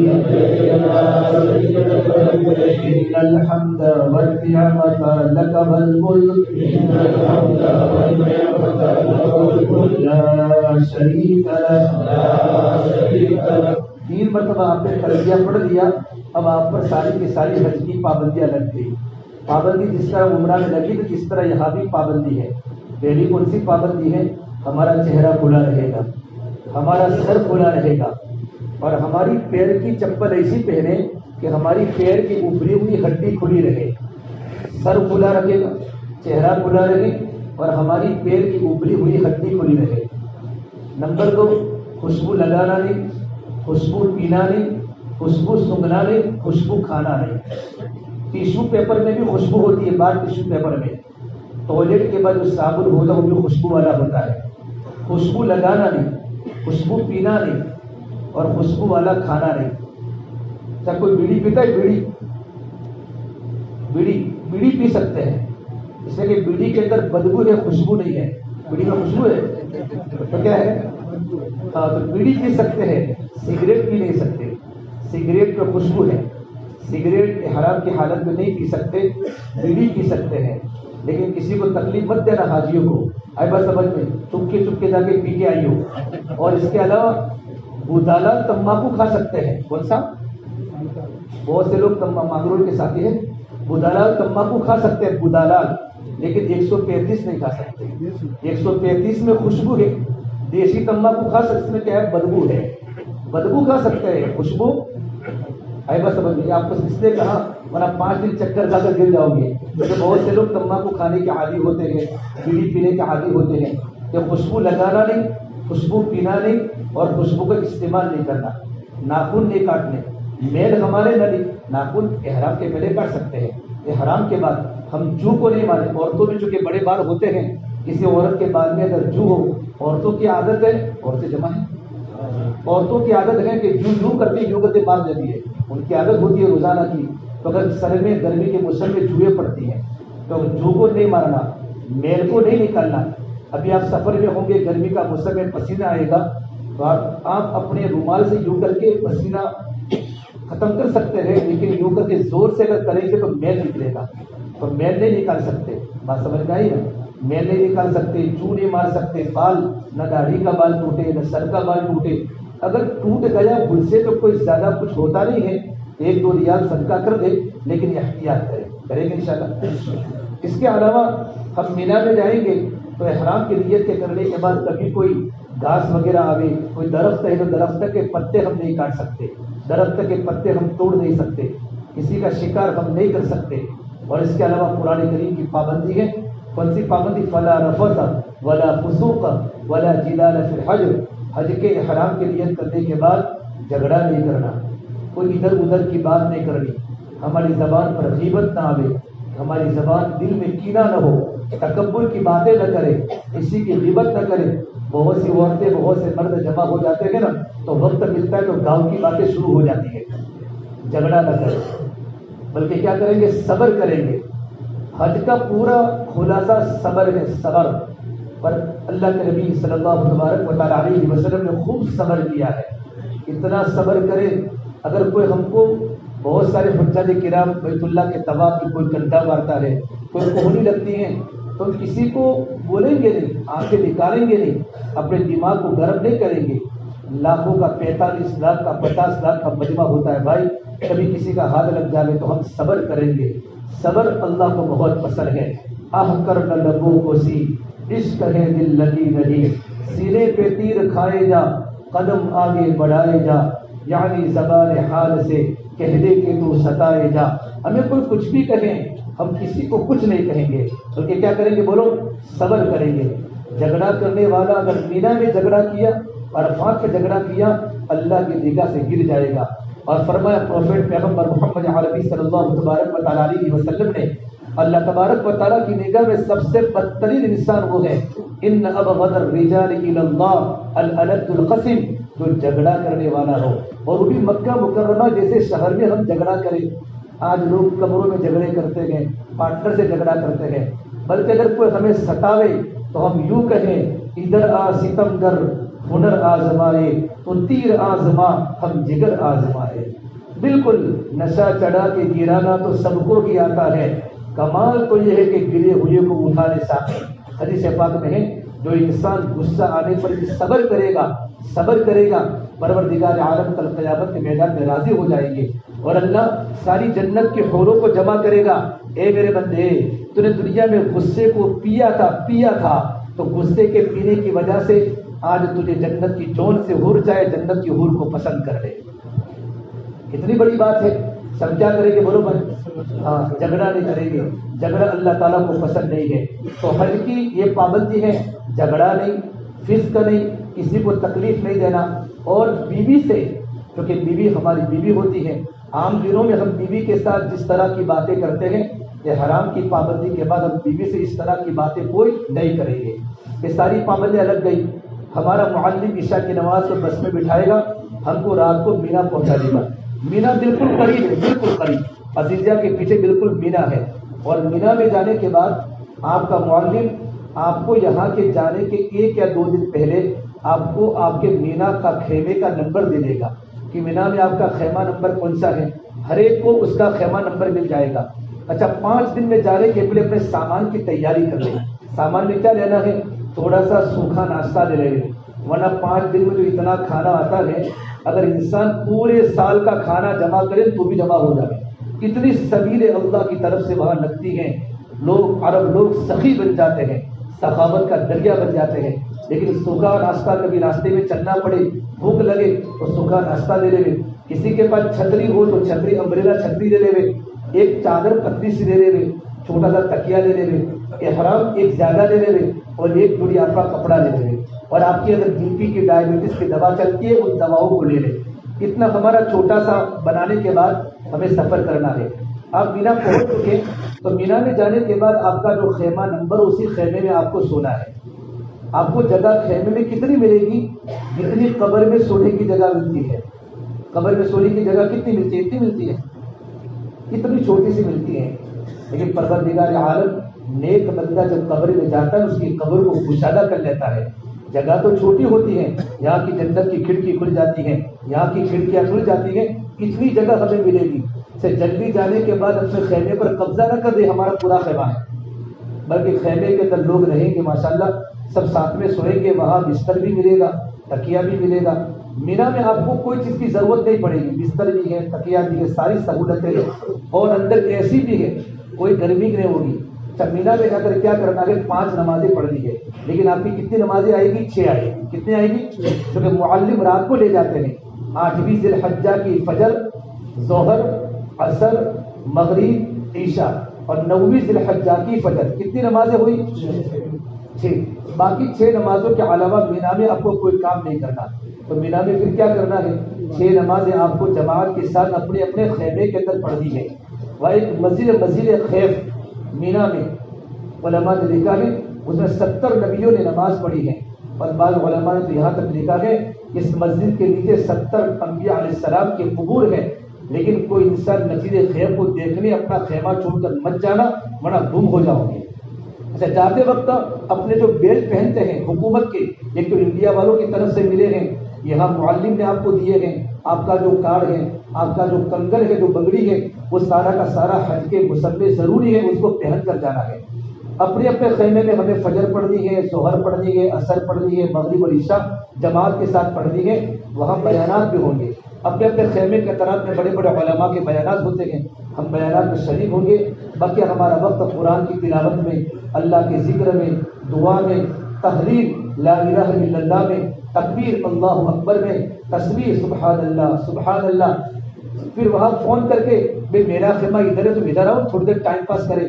ان الحمد والنعمت لک والملک لا شریک لک. 3 مرتبہ آپ نے تلبیہ پڑھ لیا. اب آپ پر ساری کی ساری حج کی پابندیاں لگ گئی. پابندی جس طرح عمرہ میں لگی تو جس طرح یہاں بھی پابندی ہے. پہلی کون سی پابندی ہے؟ ہمارا چہرہ کھلا رہے گا, ہمارا سر کھلا رہے گا اور ہماری پیر کی چپل ایسی پہنے کہ ہماری پیر کی ابری ہوئی ہڈی کھلی رہے. سر کھلا رکھے گا, چہرہ کھلا رہے اور ہماری پیر کی ابری ہوئی ہڈی کھلی رہے. نمبر 2, خوشبو لگانا نہیں, خوشبو پینا نہیں, خوشبو سونگھنا نہیں, خوشبو کھانا نہیں. ٹیشو پیپر میں بھی خوشبو ہوتی ہے. بعد ٹیشو پیپر میں ٹوائلٹ کے بعد جو صابن ہوتا ہے وہ بھی خوشبو والا ہوتا ہے. خوشبو لگانا نہیں, خوشبو پینا نہیں اور خوشبو والا کھانا نہیں. چاہے کوئی بیڑی پیتا ہے, بیڑی پی سکتے ہیں, اس لیے کہ بیڑی کے اندر بدبو ہے, خوشبو نہیں ہے. بیڑی میں خوشبو ہے تو کیا ہے؟ ہاں, تو بیڑی پی سکتے ہیں, سگریٹ پی نہیں سکتے. سگریٹ میں خوشبو ہے, سگریٹ احرام کی حالت میں نہیں پی سکتے. بیڑی پی سکتے ہیں لیکن کسی کو تکلیف مت دینا. حاجیوں کو آئے بس سمجھ میں, چپ کے جا کے پی کے آئی ہو. اور اس کے علاوہ بودالا تمباکو کھا سکتے ہیں. کون سا؟ بہت سے لوگ مانگرول کے ساتھی ہیں, بودالا تمباکو کھا سکتے ہیں, بودالا, لیکن 135 نہیں کھا سکتے. 135 میں خوشبو ہے. دیسی تمباکو کھا سکتے, اس میں کیا ہے؟ بدبو ہے. بدبو کھا سکتے ہیں, خوشبو آئے بس سمجھ میں. آپ کو اس نے کہا ورنہ 5 دن چکر کھا کر گر جاؤ گے. بہت سے لوگ تمباکو کھانے کے عادی ہوتے ہیں, بیڑی پینے کے عادی ہوتے ہیں. کہ خوشبو لگانا نہیں, خوشبو پینا نہیں اور خوشبو کا استعمال نہیں کرنا. ناخن نہیں کاٹنے. میل ہمارے نہ, ناخن احرام کے پہلے کاٹ سکتے ہیں, احرام کے بعد ہم جو کو نہیں مانے. عورتوں میں چونکہ بڑے بال ہوتے ہیں, کسی عورت کے بال میں اگر جو ہو, عورتوں کی عادت ہے, عورتیں جمع ہیں, عورتوں کی عادت ہے کہ جو کرتے مار دیتی ہے. ان کی عادت ہوتی ہے روزانہ کی. تو اگر سر میں گرمی کے موسم میں جوئیں پڑتی ہیں تو جو کو نہیں مارنا, میل کو نہیں نکالنا. ابھی آپ سفر میں ہوں گے, گرمی کا موسم میں پسینہ آئے گا تو آپ اپنے رومال سے یوں کر کے پسینہ ختم کر سکتے ہیں, لیکن یوں کر کے زور سے اگر کریں گے تو میل نکلے گا. تو میل نہیں نکال سکتے. بات سمجھ میں آئی نا؟ میل نہیں نکال سکتے, جو نہیں مار سکتے. بال نہ داڑھی کا بال ٹوٹے, نہ سر کا بال ٹوٹے. اگر ٹوٹ گیا مجھ سے تو کوئی زیادہ کچھ ہوتا نہیں ہے، 1-2 ریال صدقہ کر دے، لیکن احتیاط کریں گے انشاءاللہ۔ اس کے علاوہ ہم مینا میں جائیں گے تو احرام کی نیت کے کرنے کے بعد کبھی کوئی گھاس وغیرہ آوے، کوئی درخت ہے تو درخت کے پتے ہم نہیں کاٹ سکتے، درخت کے پتے ہم توڑ نہیں سکتے، کسی کا شکار ہم نہیں کر سکتے۔ اور اس کے علاوہ قرآن کریم کی پابندی ہے، کون سی پابندی؟ فلا رفث ولا فسوق ولا جدال فی الحج، حج کے احرام کی نیت کرنے کے بعد جھگڑا نہیں کرنا، کوئی ادھر ادھر کی بات نہیں کرنی، ہماری زبان پر غیبت نہ آوے، ہماری زبان دل میں کینہ نہ ہو، تکبر کی باتیں نہ کرے، کسی کی غیبت نہ کرے۔ بہت سی عورتیں بہت سے مرد جمع ہو جاتے ہیں نا، تو وقت ملتا ہے تو گاؤں کی باتیں شروع ہو جاتی ہیں۔ جھگڑا نہ کرے، بلکہ کیا کریں گے؟ صبر کریں گے۔ حج کا پورا خلاصہ صبر ہے، صبر پر اللہ کے نبی صلی اللہ تبارک و تعالیٰ علیہ وسلم نے خوب صبر کیا ہے۔ اتنا صبر کرے، اگر کوئی ہم کو بہت سارے حجاج کرام بیت اللہ کے طواف کی کوئی کنڈا مارتا ہے، کوئی کوہنی لگتی ہیں، تو ہم کسی کو بولیں گے نہیں، آنکھیں نکالیں گے نہیں، اپنے دماغ کو گرم نہیں کریں گے۔ لاکھوں کا 45 لاکھ کا 50 لاکھ کا مجمع ہوتا ہے بھائی، کبھی کسی کا ہاتھ لگ جائے تو ہم صبر کریں گے۔ صبر اللہ کو بہت پسند ہے۔ آہ کر نہ لبوں کو سی، عشق ہے دل لگی نہیں، سینے پہ تیر کھائے جا، قدم آگے بڑھائے جا، یعنی زبان حال سے کہہ دے کہ تو ستائے جا۔ ہمیں کوئی کچھ بھی کہیں، ہم کسی کو کچھ نہیں کہیں گے، بلکہ کیا کریں گے؟ بولو، صبر کریں گے۔ جھگڑا کرنے والا اگر مینا میں جھگڑا کیا، عرفات پہ جھگڑا کیا، اللہ کی نگاہ سے گر جائے گا۔ اور فرمایا پروفیٹ پیغمبر محمد عربی صلی اللہ تبارک و تعالیٰ علیہ وسلم نے، اللہ تبارک و تعالیٰ کی نگاہ میں سب سے بدترین انسان وہ ہے، ان ابغض الرجال الی اللہ الالد القسم، جو جھگڑا کرنے والا ہو، اور وہ بھی مکہ مکرمہ جیسے شہر میں ہم جھگڑا کریں۔ آج لوگ کمروں میں جھگڑے کرتے ہیں، پارٹنر سے جھگڑا کرتے ہیں، بلکہ اگر کوئی ہمیں ستاوے تو ہم یوں کہیں، ادھر آ ستم گر ہنر آزمائے، تو تیر آزما ہم جگر آزمائے۔ بالکل نشہ چڑھا کے گرانا تو سب کو ہی آتا ہے، کمال تو یہ ہے کہ گرے ہوئے کو اٹھانے ساتھ۔ حدیث پاک میں ہے، جو انسان غصہ آنے پر بھی صبر کرے گا، پروردگار عالم کل قیامت کے میدان میں راضی ہو جائیں گے، اور اللہ ساری جنت کے حوروں کو جمع کرے گا۔ اے میرے بندے، تو نے دنیا میں غصے کو پیا تھا، تو غصے کے پینے کی وجہ سے آج تجھے جنت کی جون سے حور چاہے جنت کی حور کو پسند کر لے۔ کتنی بڑی بات ہے۔ سب کیا کریں گے؟ بولو بھائی، ہاں، جھگڑا نہیں کریں گے، جھگڑا اللہ تعالیٰ کو پسند نہیں ہے۔ تو حج کی یہ پابندی ہے، جھگڑا نہیں، فسق نہیں، کسی کو تکلیف نہیں دینا، اور بیوی سے، کیونکہ بیوی ہماری بیوی ہوتی ہے، عام دنوں میں ہم بیوی کے ساتھ جس طرح کی باتیں کرتے ہیں، یہ حرام کی پابندی کے بعد ہم بیوی سے اس طرح کی باتیں کوئی نہیں کریں گے۔ یہ ساری پابندیاں لگ گئی۔ ہمارا معلم عشاء کی نماز کو بس میں بٹھائے گا، ہم کو رات کو مینا پہنچا دے گا۔ مینا بالکل قریب ہے، بالکل قریب، عزیزیہ کے پیچھے بالکل مینا ہے۔ اور مینا میں جانے کے بعد آپ کا معلم آپ کو یہاں کے جانے کے 1 یا 2 دن پہلے آپ کو آپ کے مینا کا خیمے کا نمبر دے دے گا کہ مینا میں آپ کا خیمہ نمبر کون سا ہے، ہر ایک کو اس کا خیمہ نمبر مل جائے گا۔ اچھا، 5 دن میں جانے کے پہلے اپنے سامان کی تیاری کر لیں۔ سامان میں کیا لینا ہے؟ تھوڑا سا سوکھا ناشتہ لے لیں، ورنہ 5 دن میں جو اتنا کھانا آتا ہے، اگر انسان پورے سال کا کھانا جمع کرے تو بھی جمع ہو جائے۔ اتنی سبیل اللہ کی طرف سے وہاں لگتی ہیں، عرب لوگ سخی بن جاتے ہیں، سخاوت کا دریا بن جاتے ہیں۔ لیکن سوکھا ناشتہ، کبھی راستے میں چلنا پڑے، بھوک لگے تو سوکھا ناشتہ لے لے، کسی کے پاس چھتری ہو تو چھتری، امبریلا چھتری لے لے، ایک چادر پتلی سی لے لے، چھوٹا سا تکیا لے لے، احرام ایک زیادہ لے لے، اور ایک جوڑی آپ کا کپڑا لے لے، اور آپ کی اگر بی پی کی ڈائبٹیز کی دوا چلتی ہے ان دواؤں کو لے لے۔ اتنا ہمارا چھوٹا سا بنانے کے بعد ہمیں سفر کرنا ہے۔ آپ مینا پہنچ چکے تو مینا میں جانے کے بعد آپ کا جو خیمہ نمبر، اسی خیمے میں آپ کو سونا ہے۔ آپ کو جگہ خیمے میں کتنی ملے گی؟ جتنی قبر میں سونے کی جگہ ملتی ہے۔ قبر میں سونے کی جگہ کتنی ملتی ہے؟ اتنی ملتی ہے، اتنی چھوٹی سی ملتی ہے۔ لیکن پروردگار عالم نیک بندہ جب قبر میں جاتا ہے اس کی قبر کو کشادہ کر لیتا ہے۔ جگہ تو چھوٹی ہوتی ہے، یہاں کی جنت کی کھڑکی کھل جاتی ہے، یہاں کی کھڑکیاں کھل جاتی ہیں، اتنی جگہ ہمیں ملے گی۔ سے جلدی جانے کے بعد اپنے خیمے پر قبضہ نہ کر دے ہمارا پورا خیمہ ہے، بلکہ خیمے کے اندر لوگ رہیں گے، ماشاءاللہ سب ساتھ میں سوئیں گے، وہاں بستر بھی ملے گا، تکیہ بھی ملے گا، مینا میں آپ کو کوئی چیز کی ضرورت نہیں پڑے گی، بستر بھی ہے، تکیہ بھی ہے، ساری سہولتیں ہیں، اور اندر اے سی بھی ہے، کوئی گرمی نہیں ہوگی۔ اچھا، مینا میں جا کر کیا کرنا ہے؟ 5 نمازیں پڑھنی ہے، لیکن آپ کی کتنی نمازیں آئے گی؟ 6 آئے گی۔ کتنے آئے گی؟ کیونکہ معلم رات کو لے جاتے ہیں 8ویں ذی الحجہ کی فجر، ظہر، عصر، مغرب، عشاء، اور 9ویں ذی الحجہ کی فجر۔ کتنی نمازیں ہوئی؟ 6۔ باقی 6 نمازوں کے علاوہ مینا میں آپ کو کوئی کام نہیں کرنا۔ تو مینا میں پھر کیا کرنا ہے؟ 6 نمازیں آپ کو جماعت کے ساتھ اپنے اپنے خیمے کے اندر پڑھنی ہے۔ وہ ایک مسجد خیف مینا میں علماء نے لکھا ہے، اس میں 70 نبیوں نے نماز پڑھی ہے، اور بعض علماء نے تو یہاں تک لکھا ہے کہ اس مسجد کے نیچے 70 انبیاء علیہ السلام کے قبور ہیں، لیکن کوئی انسان مسجد خیف کو دیکھنے اپنا خیمہ چھوڑ کر مت جانا ورنہ گم ہو جاؤ گے۔ اچھا، جاتے وقت اپنے جو بیلٹ پہنتے ہیں حکومت کے، ایک تو انڈیا والوں کی طرف سے ملے ہیں، یہاں معلم نے آپ کو دیے ہیں، آپ کا جو کارڈ ہے، آپ کا جو کنگن ہے، جو بگڑی ہے، وہ سارا کا سارا حج کے مسلے ضروری ہے، اس کو پہن کر جانا ہے۔ اپنے اپنے خیمے میں ہمیں فجر پڑھنی ہے، ظہر پڑھنی ہے، عصر پڑھنی ہے، مغرب اور عشاء جماعت کے ساتھ پڑھنی ہے۔ وہاں بیانات بھی ہوں گے، اپنے اپنے خیمے کے اطراف میں بڑے بڑے علماء کے بیانات ہوتے ہیں، ہم بیانات میں شریک ہوں گے۔ باقی ہمارا وقت قرآن کی تلاوت میں، اللہ کے ذکر میں، دعا میں، تحریر لا الہ الا اللہ میں، تکبیر اللہ اکبر میں، تسبیح سبحان اللہ سبحان اللہ۔ پھر وہاں فون کر کے بھائی میرا خیمہ ادھر ہے، تم ادھر آؤ، تھوڑی دیر ٹائم پاس کریں۔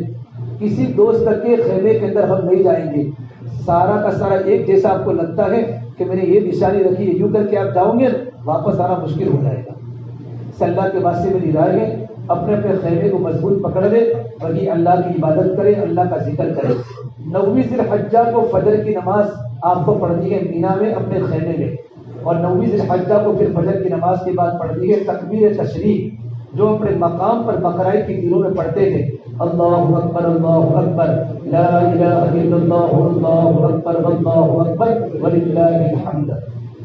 کسی دوست کے خیمے کے اندر ہم نہیں جائیں گے، سارا کا سارا ایک جیسا آپ کو لگتا ہے کہ میں نے یہ نشانی رکھی ہے، یوں کر کے آپ جاؤں گے واپس آنا مشکل ہو جائے گا۔ اللہ کے واسطے میری رائے ہے، اپنے اپنے خیمے کو مضبوط پکڑ لے، وہی اللہ کی عبادت کرے، اللہ کا ذکر کرے۔ 9ویں ذی الحجہ کو فجر کی نماز آپ کو پڑھنی ہے مینا میں اپنے خیمے میں، اور 9ویں ذی الحجہ کو پھر فجر کی نماز کے بعد پڑھنی ہے تکبیر تشریق، جو اپنے مقام پر بقرعید کی دنوں میں پڑھتے ہیں، اللہ اکبر لا الہ الا اللہ اللہ اکبر واللہ اکبر وللہ الحمد۔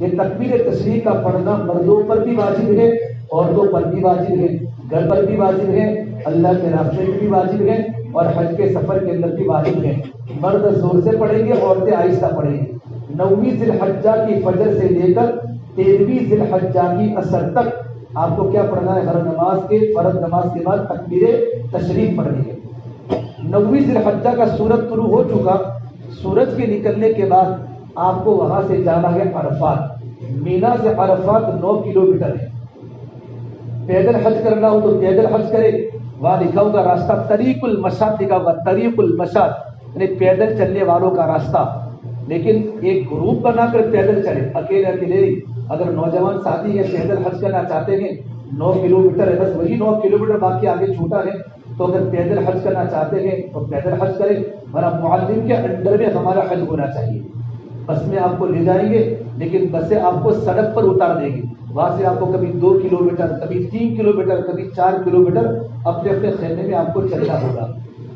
یہ تکبیر تشریق کا پڑھنا مردوں پر بھی واجب ہے، عورتوں پر بھی واجب ہے، گھر پر بھی واجب ہے، اللہ کے راستے میں بھی واجب ہے، اور حج کے سفر کے اندر بھی واجب ہے۔ مرد زور سے پڑھیں گے، عورتیں آہستہ پڑھیں گی۔ 9ویں ذی الحجہ کی فجر سے لے کر 13ویں ذی الحجہ کی عصر تک آپ کو کیا پڑھنا ہے؟ ہر نماز کے فرض نماز کے بعد تکبیر تشریق پڑھنی ہے۔ 9ویں ذی الحجہ کا سورج طلوع ہو چکا، سورج کے نکلنے کے بعد آپ کو وہاں سے جانا ہے عرفات۔ مینا سے عرفات 9 کلومیٹر ہے۔ پیدل حج کرنا ہو تو پیدل حج کرے، وہاں لکھا ہوگا راستہ طریق المشاط، لکھا ہوگا طریق المشاط، یعنی پیدل چلنے والوں کا راستہ۔ لیکن ایک گروپ بنا کر پیدل چلے، اکیلے اکیلے۔ اگر نوجوان ساتھی ہے پیدل حج کرنا چاہتے ہیں، 9 کلومیٹر ہے، بس وہی 9 کلومیٹر، باقی آگے چھوٹا ہے، تو اگر پیدل حج کرنا چاہتے ہیں تو پیدل حج کریں، ورنہ معلم کے انڈر میں ہمارا حج ہونا چاہیے۔ بس میں آپ کو لے جائیں گے، لیکن بسیں آپ کو سڑک پر اتار دیں گی، وہاں سے آپ کو کبھی 2 کلومیٹر، کبھی 3 کلومیٹر، کبھی 4 کلومیٹر اپنے اپنے خیمے میں آپ کو چلنا ہوگا۔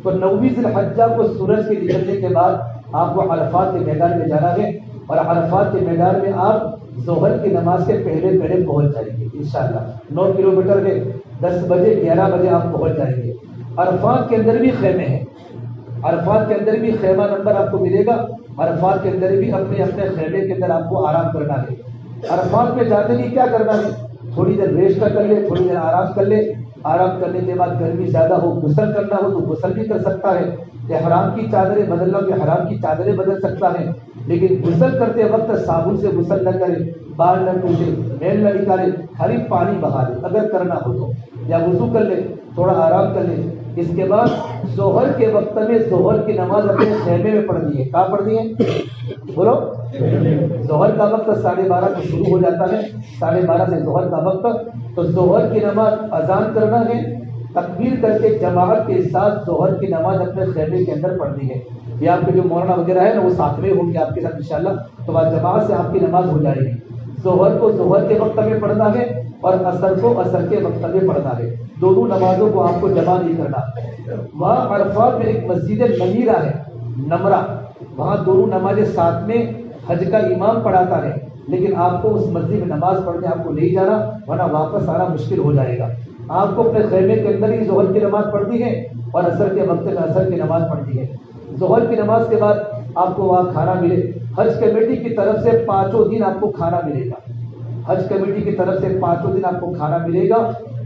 تو 9ویں ذی الحجہ کو سورج کے نکلنے کے بعد آپ کو عرفات کے میدان میں جانا ہے، اور عرفات کے میدان میں آپ ظہر کی نماز کے پہلے پہلے پہنچ جائیں گے انشاءاللہ۔ 9 کلومیٹر ہے، 10 بجے 11 بجے آپ پہنچ جائیں گے۔ عرفات کے اندر بھی خیمے ہیں، عرفات کے اندر بھی خیمہ نمبر آپ کو ملے گا، عرفات کے اندر بھی اپنے اپنے خیمے کے اندر آپ کو آرام کرنا ہے۔ عرفات میں جاتے ہی کیا کرنا ہے؟ تھوڑی دیر ریسٹ کر لے، تھوڑی دیر آرام کر لے، آرام کرنے کے بعد گرمی زیادہ ہو، غسل کرنا ہو تو غسل بھی کر سکتا ہے، احرام کی چادریں بدلنا ہو احرام کی چادریں بدل سکتا ہے، لیکن غسل کرتے وقت صابن سے غسل نہ کرے، بال نہ ٹوٹے، میل نہ نکالے، خالی پانی بہا دے اگر کرنا ہو تو، یا وضو کر لے، تھوڑا آرام کر لے۔ اس کے بعد ظہر کے وقت میں ظہر کی نماز اپنے خیمے میں پڑھنی ہے۔ کہاں پڑھنی ہے؟ بولو۔ ظہر کا وقت 12:30 کو شروع ہو جاتا ہے، 12:30 سے ظہر کا وقت، تو ظہر کی نماز اذان کرنا ہے، تکبیر کر کے جماعت کے ساتھ ظہر کی نماز اپنے خیمے کے اندر پڑھنی ہے۔ یہ آپ کے جو مولانا وغیرہ ہے نا وہ ساتھ میں ہوں گے آپ کے ساتھ انشاءاللہ، تو بعد جماعت سے آپ کی نماز ہو جائے گی۔ ظہر کو ظہر کے وقت میں پڑھنا ہے، اور عصر کو عصر کے وقت میں پڑھنا ہے، دونوں نمازوں کو آپ کو جمع نہیں کرنا۔ وہاں عرفات میں ایک مسجد نمیرہ ہے، نمرہ، وہاں دونوں نمازیں ساتھ میں حج کا امام پڑھاتا ہے، لیکن آپ کو اس مسجد میں نماز پڑھنے آپ کو نہیں جانا، ورنہ واپس آنا مشکل ہو جائے گا۔ آپ کو اپنے خیمے کے اندر ہی ظہر کی نماز پڑھنی ہے، اور عصر کے وقت میں عصر کی نماز پڑھنی ہے۔ ظہر کی نماز کے بعد آپ کو وہاں کھانا ملے، حج کمیٹی کی طرف سے 5 دن آپ کو کھانا ملے گا، حج کمیٹی کی طرف سے 5 دن آپ کو کھانا ملے گا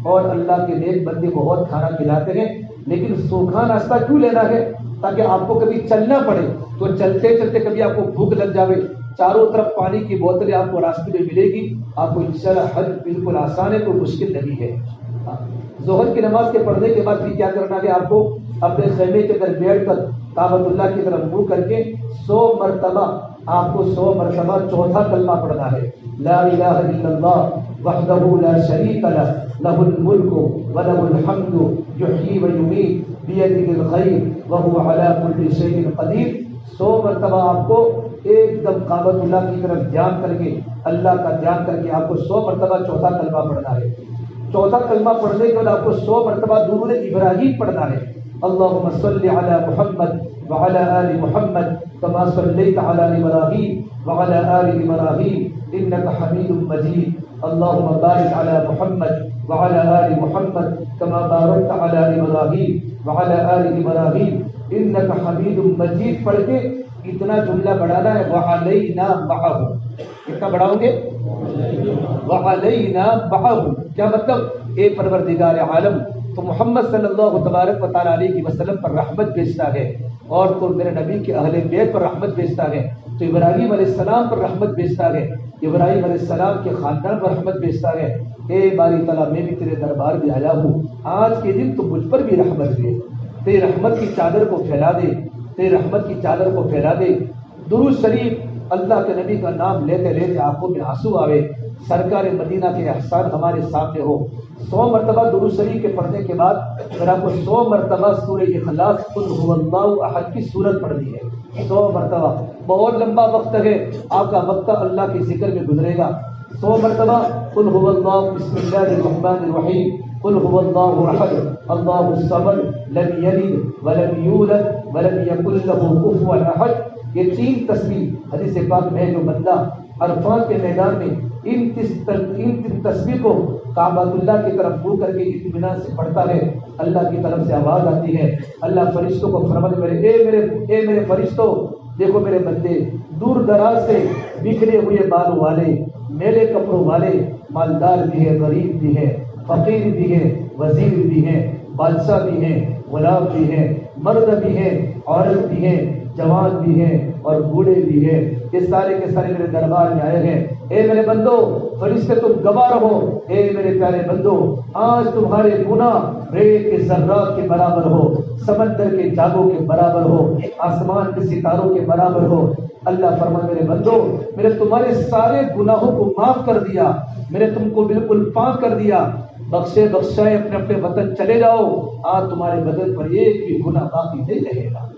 اور اللہ کے نیک بندے بہت کھانا کھلاتے ہیں، لیکن سوکھا ناشتہ کیوں لینا ہے؟ تاکہ آپ کو کبھی چلنا پڑے تو چلتے چلتے کبھی آپ کو بھوک لگ جاوے، چاروں طرف پانی کی بوتلیں آپ کو راستے میں ملے گی، آپ کو انشاءاللہ حج بالکل آسان ہے، کوئی مشکل نہیں ہے۔ ظہر کی نماز کے پڑھنے کے بعد پھر کیا کرنا ہے؟ آپ کو اپنے خیمے کے اندر بیٹھ کر کعبۃ اللہ کی طرف منہ کر کے 100 مرتبہ آپ کو 100 مرتبہ چوتھا کلمہ پڑھنا ہے، لا الہ الا اللہ وحدہ لا شریک لہ لہ الملک ولہ الحمد یحیی ویمیت بیدہ الخیر وہو علی کل شیء قدیر۔ 100 مرتبہ آپ کو ایک دم کعبۃ اللہ کی طرف دھیان کر کے، اللہ کا دھیان کر کے آپ کو 100 مرتبہ چوتھا کلمہ پڑھنا ہے۔ چوتھا کلمہ پڑھنے کے بعد آپ کو 100 مرتبہ درود ابراہیم پڑھنا ہے، اللہم صلی علی محمد وعلی آل محمد کما صلیت علی ابراہیم وعلی آل ابراہیم انک حمید مجید، اللہم بارک علی محمد وعلی آل محمد کما بارکت علی ابراہیم وعلی آل ابراہیم انک حمید مجید پڑھ کے اتنا جملہ بڑھانا ہے، وعلینا معہ، کتنا بڑھاؤ گے؟ وعلینا معہ، کیا مطلب؟ اے پروردگار عالم، تو محمد صلی اللہ تبارک و تعالیٰ علیہ وسلم پر رحمت بھیجتا ہے، اور تو میرے نبی کے اہل بیت پر رحمت بھیجتا ہے، تو ابراہیم علیہ السلام پر رحمت بھیجتا ہے، ابراہیم علیہ السلام کے خاندان پر رحمت بھیجتا ہے۔ اے باری تعالیٰ، میں بھی تیرے دربار میں آیا ہوں، آج کے دن تو مجھ پر بھی رحمت دے، تیری رحمت کی چادر کو پھیلا دے، تیری رحمت کی چادر کو پھیلا دے۔ درود شریف، اللہ کے نبی کا نام لیتے لیتے آنکھوں میں آنسو آوے، سرکار مدینہ کے احسان ہمارے سامنے ہو۔ 100 مرتبہ درود شریف کے پڑھنے کے بعد پھر آپ کو 100 مرتبہ سورہ اخلاص قل هو اللہ احد کی سورت پڑھنی ہے، 100 مرتبہ۔ بہت لمبا وقت ہے، آپ کا وقت اللہ کے ذکر میں گزرے گا۔ 100 مرتبہ قل هو اللہ، بسم اللہ الرحمن الرحیم، قل هو اللہ احد اللہ الصمد لم یلد ولم یولد ولم یکن له کفوا احد۔ یہ 3 تسبیح حدیث پاک میں، جو بندہ عرفات کے میدان میں ان تسبیح کو کعبۃ اللہ کی طرف منہ کر کے اطمینان سے پڑھتا ہے، اللہ کی طرف سے آواز آتی ہے، اللہ فرشتوں کو فرماتے اے میرے فرشتوں، دیکھو میرے بندے دور دراز سے بکھرے ہوئے بالوں والے، میلے کپڑوں والے، مالدار بھی ہے، غریب بھی ہے، فقیر بھی ہے، وزیر بھی ہے، بادشاہ بھی ہیں، غلام بھی ہیں، مرد بھی ہیں، عورت بھی ہیں، جوان بھی ہیں اور بوڑھے بھی ہیں، یہ سارے کے سارے میرے دربار میں آئے ہیں۔ اے میرے بندو، فرشتے تم گواہ رہو، اے میرے پیارے بندو، آج تمہارے گناہ ریت کے ذرات کے برابر ہو، سمندر کے جاگوں کے برابر ہو، آسمان کے ستاروں کے برابر ہو۔ اللہ فرمائے میرے بندو، میں نے تمہارے سارے گناہوں کو معاف کر دیا، میں نے تم کو بالکل پاک کر دیا، بخشے بخشائے اپنے اپنے وطن چلے جاؤ، آج تمہارے بدن پر ایک بھی گناہ باقی نہیں رہے گا۔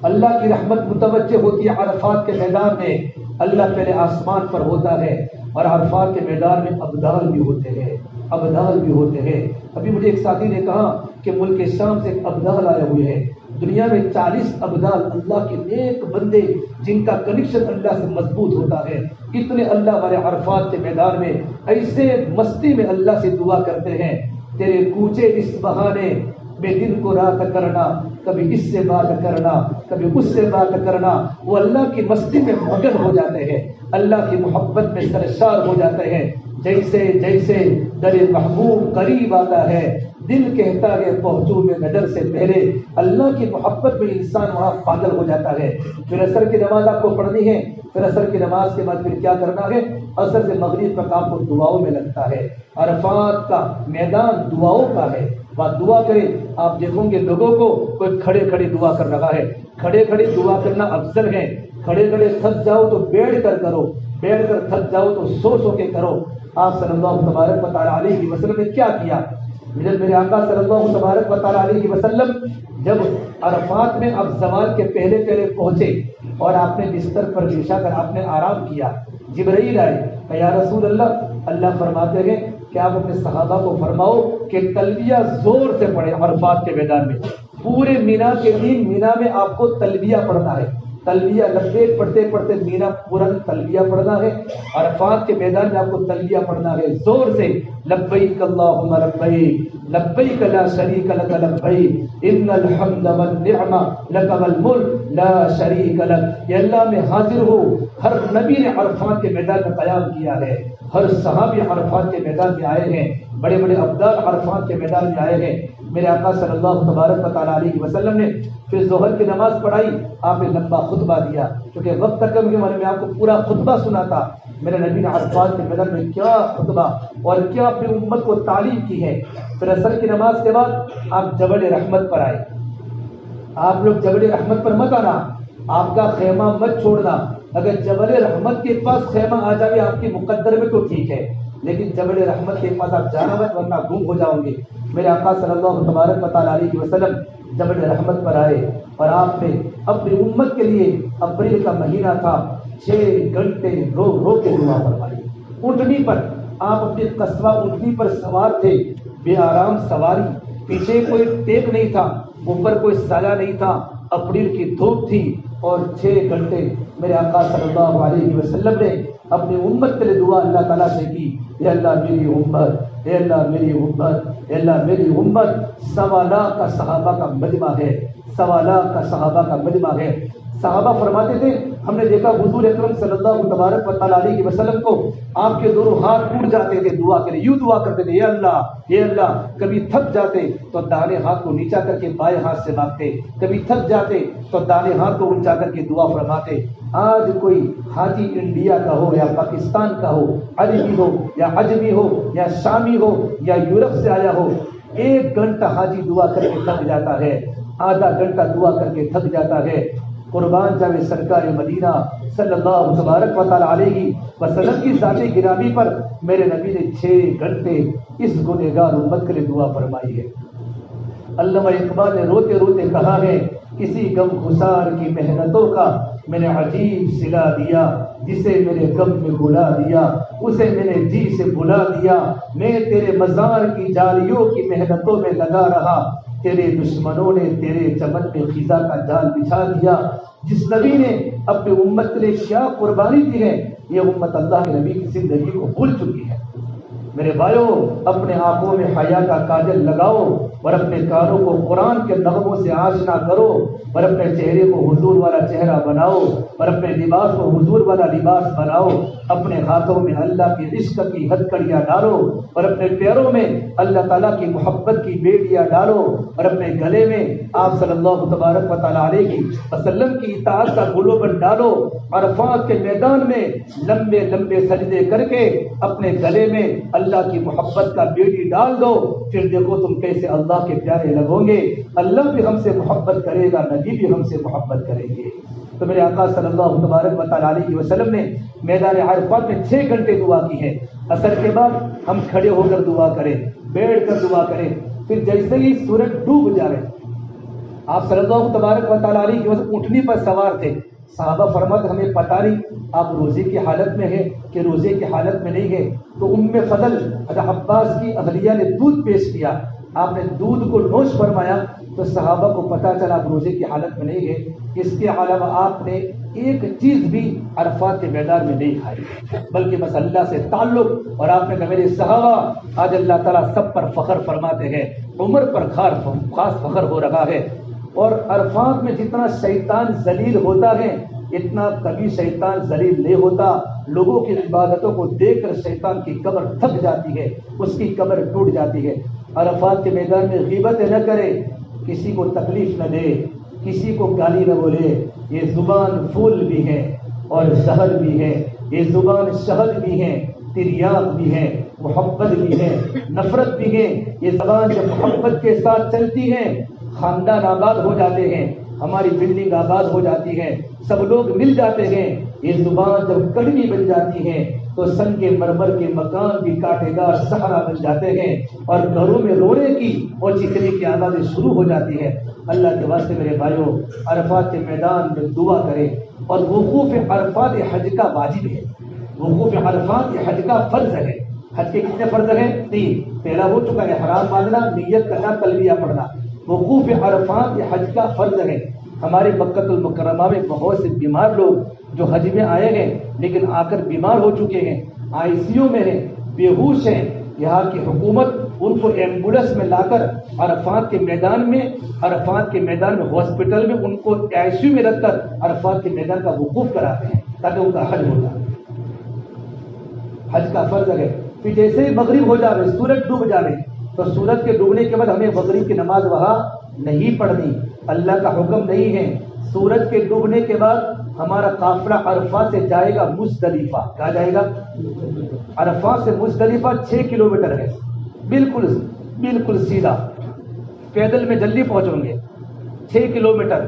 اللہ کی رحمت متوجہ ہوتی ہے عرفات کے میدان میں، اللہ پہلے آسمان پر ہوتا ہے، اور عرفات کے میدان میں ابدال بھی ہوتے ہیں، ابدال بھی ہوتے ہیں۔ ابھی مجھے ایک ساتھی نے کہا کہ ملک شام سے ایک ابدال آئے ہوئے ہیں، دنیا میں 40 ابدال اللہ کے نیک بندے جن کا کنیکشن اللہ سے مضبوط ہوتا ہے، اتنے اللہ والے عرفات کے میدان میں ایسے مستی میں اللہ سے دعا کرتے ہیں، تیرے کوچے اس بہانے میں دن کو رات کرنا، کبھی اس سے بات کرنا، کبھی اس سے بات کرنا، وہ اللہ کی مستی میں مگن ہو جاتے ہیں، اللہ کی محبت میں سرشار ہو جاتے ہیں۔ جیسے جیسے در محبوب قریب آتا ہے، دل کہتا ہے پہنچوں میں نظر سے پہلے، اللہ کی محبت میں انسان وہاں پاگل ہو جاتا ہے۔ پھر عصر کی نماز آپ کو پڑھنی ہے، پھر عصر کی نماز کے بعد پھر کیا کرنا ہے؟ عصر سے مغرب تک آپ کو دعاؤں میں لگتا ہے۔ عرفات کا میدان دعاؤں کا ہے، بات دعا کریں۔ آپ دیکھیں گے لوگوں کو کوئی کھڑے کھڑے دعا کر رہا ہے، کھڑے کھڑے دعا کرنا افضل ہے، کھڑے کھڑے تھک جاؤ تو بیٹھ کر کرو، بیٹھ کر تھک جاؤ تو سو سو کے کرو۔ آپ صلی اللہ تبارک و تعالیٰ علیہ وسلم نے کیا کیا؟ میرے آقا صلی اللہ تبارک و تعالیٰ علیہ وسلم جب عرفات میں اب زوال کے پہلے پہلے پہنچے اور آپ نے بستر پر بچھا کر آپ نے آرام کیا، جبرائیل آئے کہ یا رسول اللہ، اللہ فرماتے ہیں کہ آپ اپنے صحابہ کو فرماؤ کہ تلبیہ زور سے پڑھے عرفات کے میدان میں، پورے مینا کے دن مینا میں آپ کو تلبیہ پڑھنا ہے، تلبیہ لبیک پڑھتے پڑھتے مینا پورا تلبیہ پڑھنا ہے. عرفات کے میدان میں آپ کو تلبیہ پڑھنا ہے زور سے, لبیک اللہم لبیک لبیک لا شریک لک لبیک ان الحمد والنعمہ لک والملک لا شریک لک. یا اللہ میں حاضر ہوں. ہر نبی نے عرفات کے میدان میں قیام کیا ہے, ہر صحابی عرفات کے میدان میں آئے ہیں, بڑے بڑے ابدال عرفات کے میدان میں آئے ہیں. میرے آقا صلی اللہ تبارک و تعالیٰ علیہ وسلم نے پھر ظہر کی نماز پڑھائی, آپ نے لمبا خطبہ دیا کیونکہ وقت کم کے بارے میں آپ کو پورا خطبہ سنا تھا. میرے نبی نے عرفات کے میدان میں کیا خطبہ اور کیا اپنی امت کو تعلیم کی ہے. پھر عصر کی نماز کے بعد آپ جبل رحمت پر آئے. آپ لوگ جبل رحمت پر مت آنا, آپ کا خیمہ مت چھوڑنا. اگر جبل رحمت کے پاس خیمہ آ جائے آپ کی مقدر میں تو ٹھیک ہے, لیکن جبل رحمت کے پاس آپ جانا مت ورنہ گم ہو جاؤ گے. میرے آقا صلی اللہ تبارک و تعالیٰ علیہ وسلم جبل رحمت پر آئے اور آپ نے اپنی امت کے لیے, اپریل کا مہینہ تھا, 6 گھنٹے رو رو کے دعا فرمائی. اونٹنی پر آپ اپنی قصبہ اونٹنی پر سوار تھے, بے آرام سواری, پیچھے کوئی ٹیک نہیں تھا, اوپر کوئی سایہ نہیں تھا, اپریل کی دھوپ تھی اور 6 گھنٹے میرے آقا صلی اللہ علیہ وسلم نے اپنی امت کے لیے دعا اللہ تعالیٰ سے کی. اے اللہ میری امت, اے اللہ میری امت, اے اللہ میری امت. 1.25 لاکھ کا صحابہ کا مجمع ہے, 1.25 لاکھ کا صحابہ کا مجمع ہے. صحابہ فرماتے تھے ہم نے دیکھا حضور اکرم صلی اللہ تبارک و تعالیٰ علیہ وسلم کو آپ کے دونوں ہاتھ ٹوٹ جاتے تھے دعا کے لیے, یوں دعا کرتے تھے, اے اللہ اے اللہ. کبھی تھک جاتے تو دانے ہاتھ کو نیچا کر کے بائیں ہاتھ سے مانگتے, کبھی تھک جاتے تو دانے ہاتھ کو اونچا کر کے دعا فرماتے. آج کوئی حاجی انڈیا کا ہو یا پاکستان کا ہو, عربی ہو یا عجمی ہو یا شامی ہو یا یورپ سے آیا ہو, 1 گھنٹہ حاجی دعا کر کے تھک جاتا ہے, آدھا گھنٹہ دعا کر کے تھک جاتا ہے. قربان جاوے سرکار مدینہ صلی اللہ تبارک و تعالیٰ علیہ وسلم کی ذات گرامی پر میرے نبی نے 6 گھنٹے اس گنہگار امت کے لیے دعا فرمائی ہے. علامہ اقبال نے روتے روتے کہا ہے, کسی غم گسار کی محنتوں کا میں نے عجیب صلہ دیا, جسے میرے غم میں بھلا دیا اسے میں نے جی سے بھلا دیا. میں تیرے مزار کی جالیوں کی محنتوں میں لگا رہا, تیرے دشمنوں نے تیرے چمن میں خزاں کا جال بچھا دیا. جس نبی نے اپنی امت کے لیے کیا قربانی دی ہے, یہ امت اللہ کے نبی کی زندگی کو بھول چکی ہے. میرے بھائیوں, اپنے آنکھوں میں حیا کا کاجل لگاؤ اور اپنے کانوں کو قرآن کے نغموں سے آشنا کرو اور اپنے چہرے کو حضور والا چہرہ بناؤ اور اپنے لباس کو حضور والا لباس بناؤ. اپنے ہاتھوں میں اللہ کی عشق کی ہتھکڑیاں ڈالو اور اپنے پیروں میں اللہ تعالیٰ کی محبت کی بیڑیاں ڈالو اور اپنے گلے میں آپ صلی اللہ تبارک و تعالیٰ علیہ وسلم کی اطاعت کا گلوبند ڈالو. عرفات کے میدان میں لمبے لمبے سجدے کر کے اپنے گلے میں اللہ کی محبت کا بیڑی ڈال دو, پھر دیکھو تم کیسے اللہ کے پیارے لگو گے. اللہ بھی ہم سے محبت کرے گا, نبی بھی ہم سے محبت کریں گے. تو میرے آقا صلی اللہ تبارک و تعالیٰ علیہ وسلم نے میدان عرفات میں 6 گھنٹے دعا کی ہے. عصر کے بعد ہم کھڑے ہو کر دعا کریں, بیٹھ کر دعا کریں. پھر جیسے ہی سورج ڈوب جائے, آپ صلی اللہ تبارک و تعالیٰ علیہ وسلم اونٹنی پر سوار تھے. صحابہ فرماتے ہمیں پتہ نہیں آپ روزے کی حالت میں ہیں کہ روزے کی حالت میں نہیں ہے. تو ام فضل حضرت عباس کی اہلیہ نے دودھ پیش کیا, آپ نے دودھ کو نوش فرمایا تو صحابہ کو پتہ چلا آپ روزے کی حالت میں نہیں ہے. اس کے علاوہ آپ نے ایک چیز بھی عرفات کے میدان میں نہیں کھائی, بلکہ بس اللہ سے تعلق. اور آپ نے کہا میرے صحابہ آج اللہ تعالیٰ سب پر فخر فرماتے ہیں, عمر پر خاص فخر ہو رہا ہے. اور عرفات میں جتنا شیطان ذلیل ہوتا ہے اتنا کبھی شیطان ذلیل نہیں ہوتا. لوگوں کی عبادتوں کو دیکھ کر شیطان کی کمر تھک جاتی ہے, اس کی کمر ٹوٹ جاتی ہے. عرفات کے میدان میں غیبت نہ کرے, کسی کو تکلیف نہ دے, کسی کو گالی نہ بولے. یہ زبان پھول بھی ہے اور زہر بھی ہے, یہ زبان شہد بھی ہے, تریاق بھی ہے, محبت بھی ہے, نفرت بھی ہے. یہ زبان جب محبت کے ساتھ چلتی ہے خاندان آباد ہو جاتے ہیں, ہماری بلڈنگ آباد ہو جاتی ہے, سب لوگ مل جاتے ہیں. یہ زبان جب کڑوی بن جاتی ہے تو سنگ مرمر کے مکان بھی کاٹے دار صحرا بن جاتے ہیں اور گھروں میں رونے کی اور چیخنے کی آوازیں شروع ہو جاتی ہے. اللہ کے واسطے میرے بھائیوں, عرفات کے میدان میں دعا کریں. اور وقوف عرفات حج کا واجب ہے, وقوف عرفات یہ حج کا فرض ہے. حج کے کتنے فرض ہیں؟ 3. پہلا ہو چکا ہے احرام باندھنا, نیت کرنا, تلبیہ پڑھنا. وقوف عرفات یہ حج کا فرض ہے. ہمارے مکہ المکرمہ میں بہت سے بیمار لوگ جو حج میں آئے ہیں لیکن آ کر بیمار ہو چکے ہیں، آئی سی یو میں ہیں، بیہوش ہیں، یہاں کی حکومت ان کو ایمبولینس میں لا کر عرفات کے میدان میں ہاسپٹل میں ان کو آئی سی یو میں رکھ کر عرفات کے میدان کا وقوف کراتے ہیں تاکہ ان کا حج ہو جائے۔ حج کا فرض ہے۔ پھر جیسے ہی مغرب ہو جائے، سورج ڈوب جائے، تو سورج کے ڈوبنے کے بعد ہمیں مغرب کی نماز وہاں نہیں پڑھنی، اللہ کا حکم نہیں ہے۔ سورج کے ڈوبنے کے بعد ہمارا قافلہ عرفات سے جائے گا مزدلفہ۔ کہاں جائے گا؟ عرفات سے مزدلفہ 6 کلومیٹر ہے، بالکل سیدھا، پیدل میں جلدی پہنچیں گے۔ 6 کلومیٹر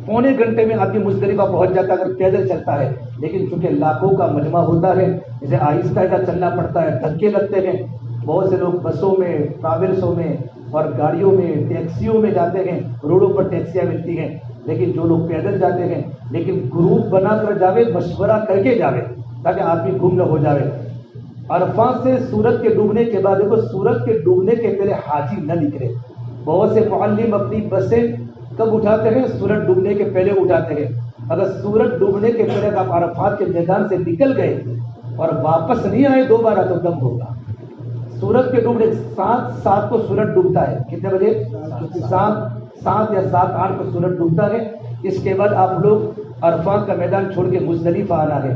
پونے گھنٹے میں آدمی مزدلفہ پہنچ جاتا ہے اگر پیدل چلتا ہے، لیکن چونکہ لاکھوں کا مجمع ہوتا ہے اسے آہستہ چلنا پڑتا ہے، دھکے لگتے ہیں۔ بہت سے لوگ بسوں میں، ٹراولسوں میں اور گاڑیوں میں، ٹیکسیوں میں جاتے ہیں، روڈوں پر ٹیکسیاں ملتی ہیں، لیکن جو لوگ پیدل جاتے ہیں لیکن گروپ بنا کر جاوے، مشورہ کر کے جاوے تاکہ آدمی گم نہ ہو جاوے۔ عرفات سے سورج کے ڈوبنے کے بعد، دیکھو سورج کے ڈوبنے کے پہلے حاجی نہ نکلے۔ بہت سے معلم اپنی بسیں کب اٹھاتے ہیں؟ سورج ڈوبنے کے پہلے اٹھاتے ہیں۔ اگر سورج ڈوبنے کے پہلے آپ عرفات کے میدان سے نکل گئے اور واپس نہیں آئے دوبارہ تو دم ہوگا۔ سورج کے ڈوبنے 7 کو سورج ڈوبتا ہے، کتنے بجے؟ 7 یا 7:08 کو سورج ڈوبتا ہے۔ اس کے بعد آپ لوگ عرفات کا میدان چھوڑ کے مزدلفہ آنا ہے۔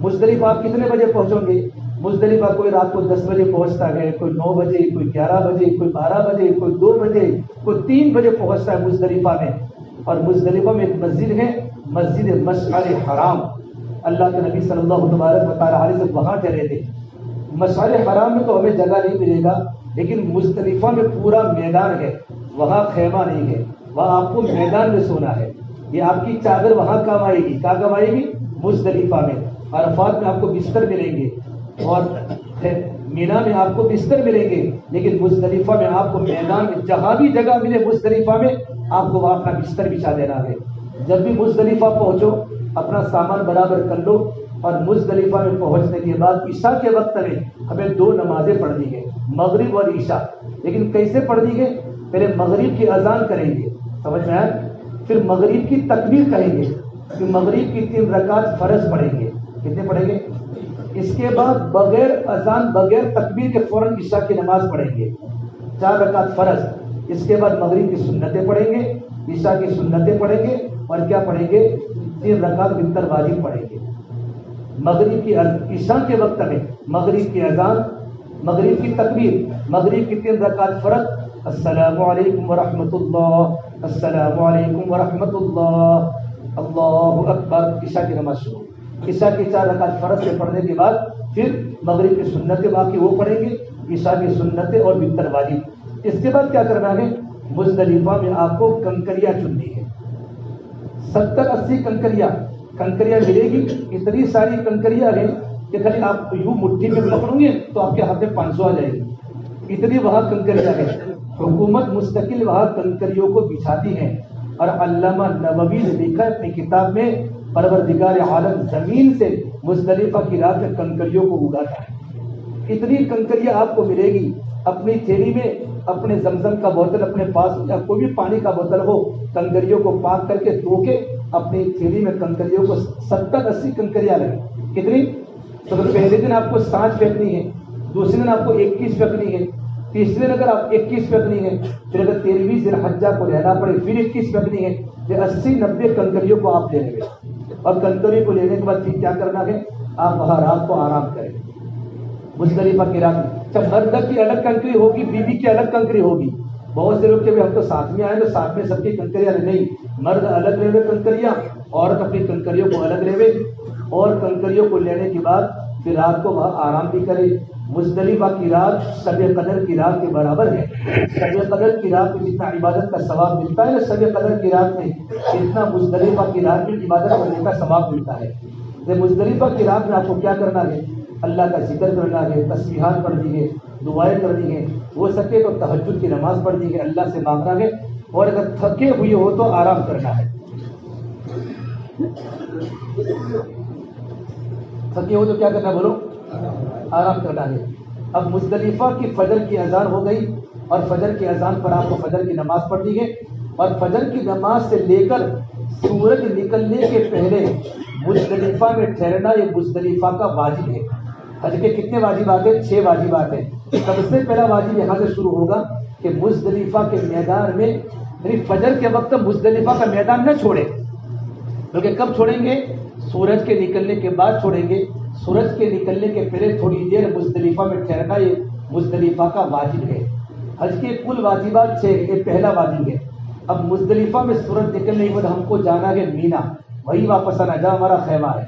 مزدلفہ آپ کتنے بجے پہنچیں گے؟ مزدلفہ کوئی رات کو 10 بجے پہنچتا ہے، کوئی 9 بجے، کوئی 11 بجے، کوئی 12 بجے، کوئی 2 بجے، کوئی 3 بجے پہنچتا ہے مزدلفہ میں۔ اور مزدلفہ میں ایک مسجد ہے، مسجد مشعر حرام، اللہ کے نبی صلی اللہ تبارک علیہ وسلم وہاں ٹھہرے تھے۔ مشعر حرام میں تو ہمیں جگہ نہیں ملے گا، لیکن مزدلفہ میں پورا میدان ہے، وہاں خیمہ نہیں ہے، وہاں آپ کو میدان میں سونا ہے۔ یہ آپ کی چادر وہاں کام آئے گی، کہاں کام آئے گی؟ مزدلفہ میں۔ عرفات میں آپ کو بستر ملیں گے اور مینا میں آپ کو بستر ملیں گے، لیکن مزدلفہ میں آپ کو میدان میں جہاں بھی جگہ ملے مزدلفہ میں آپ کو وہاں اپنا بستر بچھا دینا ہے۔ جب بھی مزدلفہ پہنچو اپنا سامان برابر کر لو، اور مزدلفہ میں پہنچنے کے بعد عشاء کے وقت میں ہمیں 2 نمازیں پڑھنی ہے، مغرب اور عشاء۔ لیکن کیسے پڑھنی ہے؟ پہلے مغرب کی اذان کریں گے، سمجھ میں آئے؟ پھر مغرب کی تکبیر کہیں گے، پھر مغرب کی 3 رکعت فرض پڑھیں گے۔ کتنے پڑھیں گے؟ اس کے بعد بغیر اذان بغیر تکبیر کے فوراً عشاء کی نماز پڑھیں گے، 4 رکعت فرض۔ اس کے بعد مغرب کی سنتیں پڑھیں گے، عشاء کی سنتیں پڑھیں گے، اور کیا پڑھیں گے؟ 3 رکعت وتر واجب پڑھیں گے۔ مغرب کی عشاء کے وقت میں مغرب کی اذان، مغرب کی تکبیر، مغرب کی 3 رکعت فرض، السلام علیکم ورحمۃ اللہ، السلام علیکم ورحمۃ اللہ، اللہ اکبر، عشاء کی نماز شروع۔ عشاء کی 4 رکعت فرض سے پڑھنے کے بعد پھر مغرب کی سنتیں باقی وہ پڑھیں گے، عشاء کی سنتیں اور وتر واجب۔ اس کے بعد کیا کرنا ہے؟ مزدلفہ میں آپ کو کنکریاں چننی ہے، 70-80 کنکریاں ملے گی۔ اتنی ساری کنکریاں ہیں کہ خالی آپ یوں مٹھی میں پکڑوں گے تو آپ کے ہاتھ میں 500 آ جائے گی، اتنی وہاں کنکریاں ہیں۔ حکومت مستقل وہاں کنکریوں کو بچھاتی ہے، اور علامہ نووی نے لکھا اپنی کتاب میں، پروردگار عالم زمین سے مزدلفہ کی رات میں کنکریوں کو اگاتا ہے۔ اتنی کنکریاں آپ کو ملے گی۔ اپنی تھیلی میں اپنے زمزم کا بوتل اپنے پاس یا کوئی بھی پانی کا بوتل ہو، کنکریوں کو پاک کر کے دھو کے اپنی تھیلی میں کنکریوں کو 70-80 کنکریاں لگیں۔ کتنی؟ تو پہلے دن آپ کو 60 پھینکنی ہے، دوسرے دن آپ کو 21 پھینکنی ہے، تیسرے دن اگر آپ 21 پھینکنی ہے، پھر اگر 13ویں ذی الحجہ کو رہنا پڑے پھر 21 پھینکنی ہے، یہ 80-90 کنکریوں کو آپ لے لیں گے۔ اور کنکری کو لینے کے بعد پھر کیا کرنا ہے؟ آپ وہاں رات کو آرام کریں مزدلفہ کی رات میں۔ جب مرد کی الگ کنکری ہوگی، بیوی کی الگ کنکری ہوگی۔ بہت سے لوگ کہ ہم تو ساتھ میں آئے تو ساتھ میں سب کی کنکریاں نہیں، مرد الگ لے کنکریاں، عورت اپنی کنکریوں کو الگ لے، اور کنکریوں کو لینے کے بعد پھر رات کو وہاں آرام بھی کرے۔ مزدلفہ کی رات شب قدر کی رات کے برابر ہے۔ شب قدر کی رات میں جتنا عبادت کا ثواب ملتا ہے نا، شب قدر کی رات میں اتنا مزدلفہ کی رات میں عبادت کرنے کا ثواب ملتا ہے۔ مزدلفہ کی رات میں آپ کو کیا کرنا ہے؟ اللہ کا ذکر کرنا ہے، تسبیحات پڑھنی ہے، دعائیں کرنی ہے، ہو سکے تو تہجد کی نماز پڑھنی ہے، اللہ سے مانگنا ہے، اور اگر تھکے ہوئے ہو تو آرام کرنا ہے۔ تھکے ہو تو کیا کرنا؟ بولو، آرام کرنا ہے۔ اب مزدلفہ کی فجر کی اذان ہو گئی، اور فجر کی اذان پر آپ کو فجر کی نماز پڑھنی ہے، اور فجر کی نماز سے لے کر سورج نکلنے کے پہلے مزدلفہ میں ٹھہرنا یہ مزدلفہ کا واجب ہے۔ حج کے کتنے واجبات ہیں؟ 6 واجبات ہیں۔ سب سے پہلا واجب یہاں سے شروع ہوگا کہ مزدلفہ کے میدان میں یعنی فجر کے وقت مزدلفہ کا میدان نہ چھوڑے، بلکہ کب چھوڑیں گے؟ سورج کے نکلنے کے بعد چھوڑیں گے۔ سورج کے نکلنے کے پہلے تھوڑی دیر مزدلفہ میں ٹھہرنا یہ مزدلفہ کا واجب ہے۔ حج کے کل واجبات 6 ہیں، یہ پہلا واجب ہے۔ اب مزدلفہ میں سورج نکلنے کے بعد ہم کو جانا ہے مینا، وہی واپس آنا جہاں ہمارا خیمہ ہے۔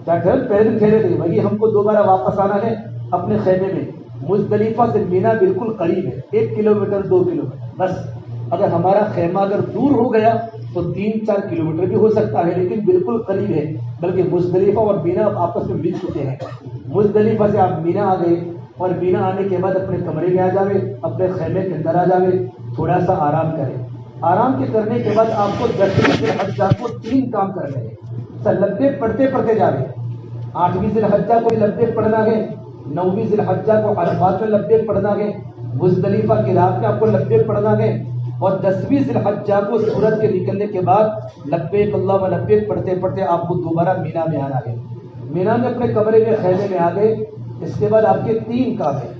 کیا پہلے ٹھہرے تھے وہی ہم کو دوبارہ واپس آنا ہے اپنے خیمے میں۔ مزدلفہ سے مینا بالکل قریب ہے، 1 کلومیٹر 2 کلومیٹر بس۔ اگر ہمارا خیمہ اگر دور ہو گیا تو 3-4 کلومیٹر بھی ہو سکتا ہے، لیکن بالکل قریب ہے، بلکہ مزدلفہ اور مینا آپس میں مل چکے ہیں۔ مزدلفہ سے آپ مینا آ گئے اور مینا آنے کے بعد اپنے کمرے میں آ جاوے، اپنے خیمے کے اندر آ جاوے، تھوڑا سا آرام کریں۔ آرام کے کرنے کے بعد آپ کو 10ویں ذی الحجہ کو 3 کام کرنے ہیں۔ لبیک پڑھتے پڑھتے جا رہے ہیں۔ 8ویں ذی الحجہ کو لبیک پڑھنا ہے، 9ویں ذی الحجہ کو عرفات میں لبیک پڑھنا ہے، مزدلفہ کی رات میں آپ کو لبیک پڑھنا ہے، اور 10ویں ذی الحجہ کو سورج کے نکلنے کے بعد لبیک اللہم لبیک پڑھتے پڑھتے آپ کو دوبارہ مینا میں آنا ہے۔ مینا میں اپنے کمرے میں خیمے میں آ گئے۔ اس کے بعد آپ کے 3 کام ہیں۔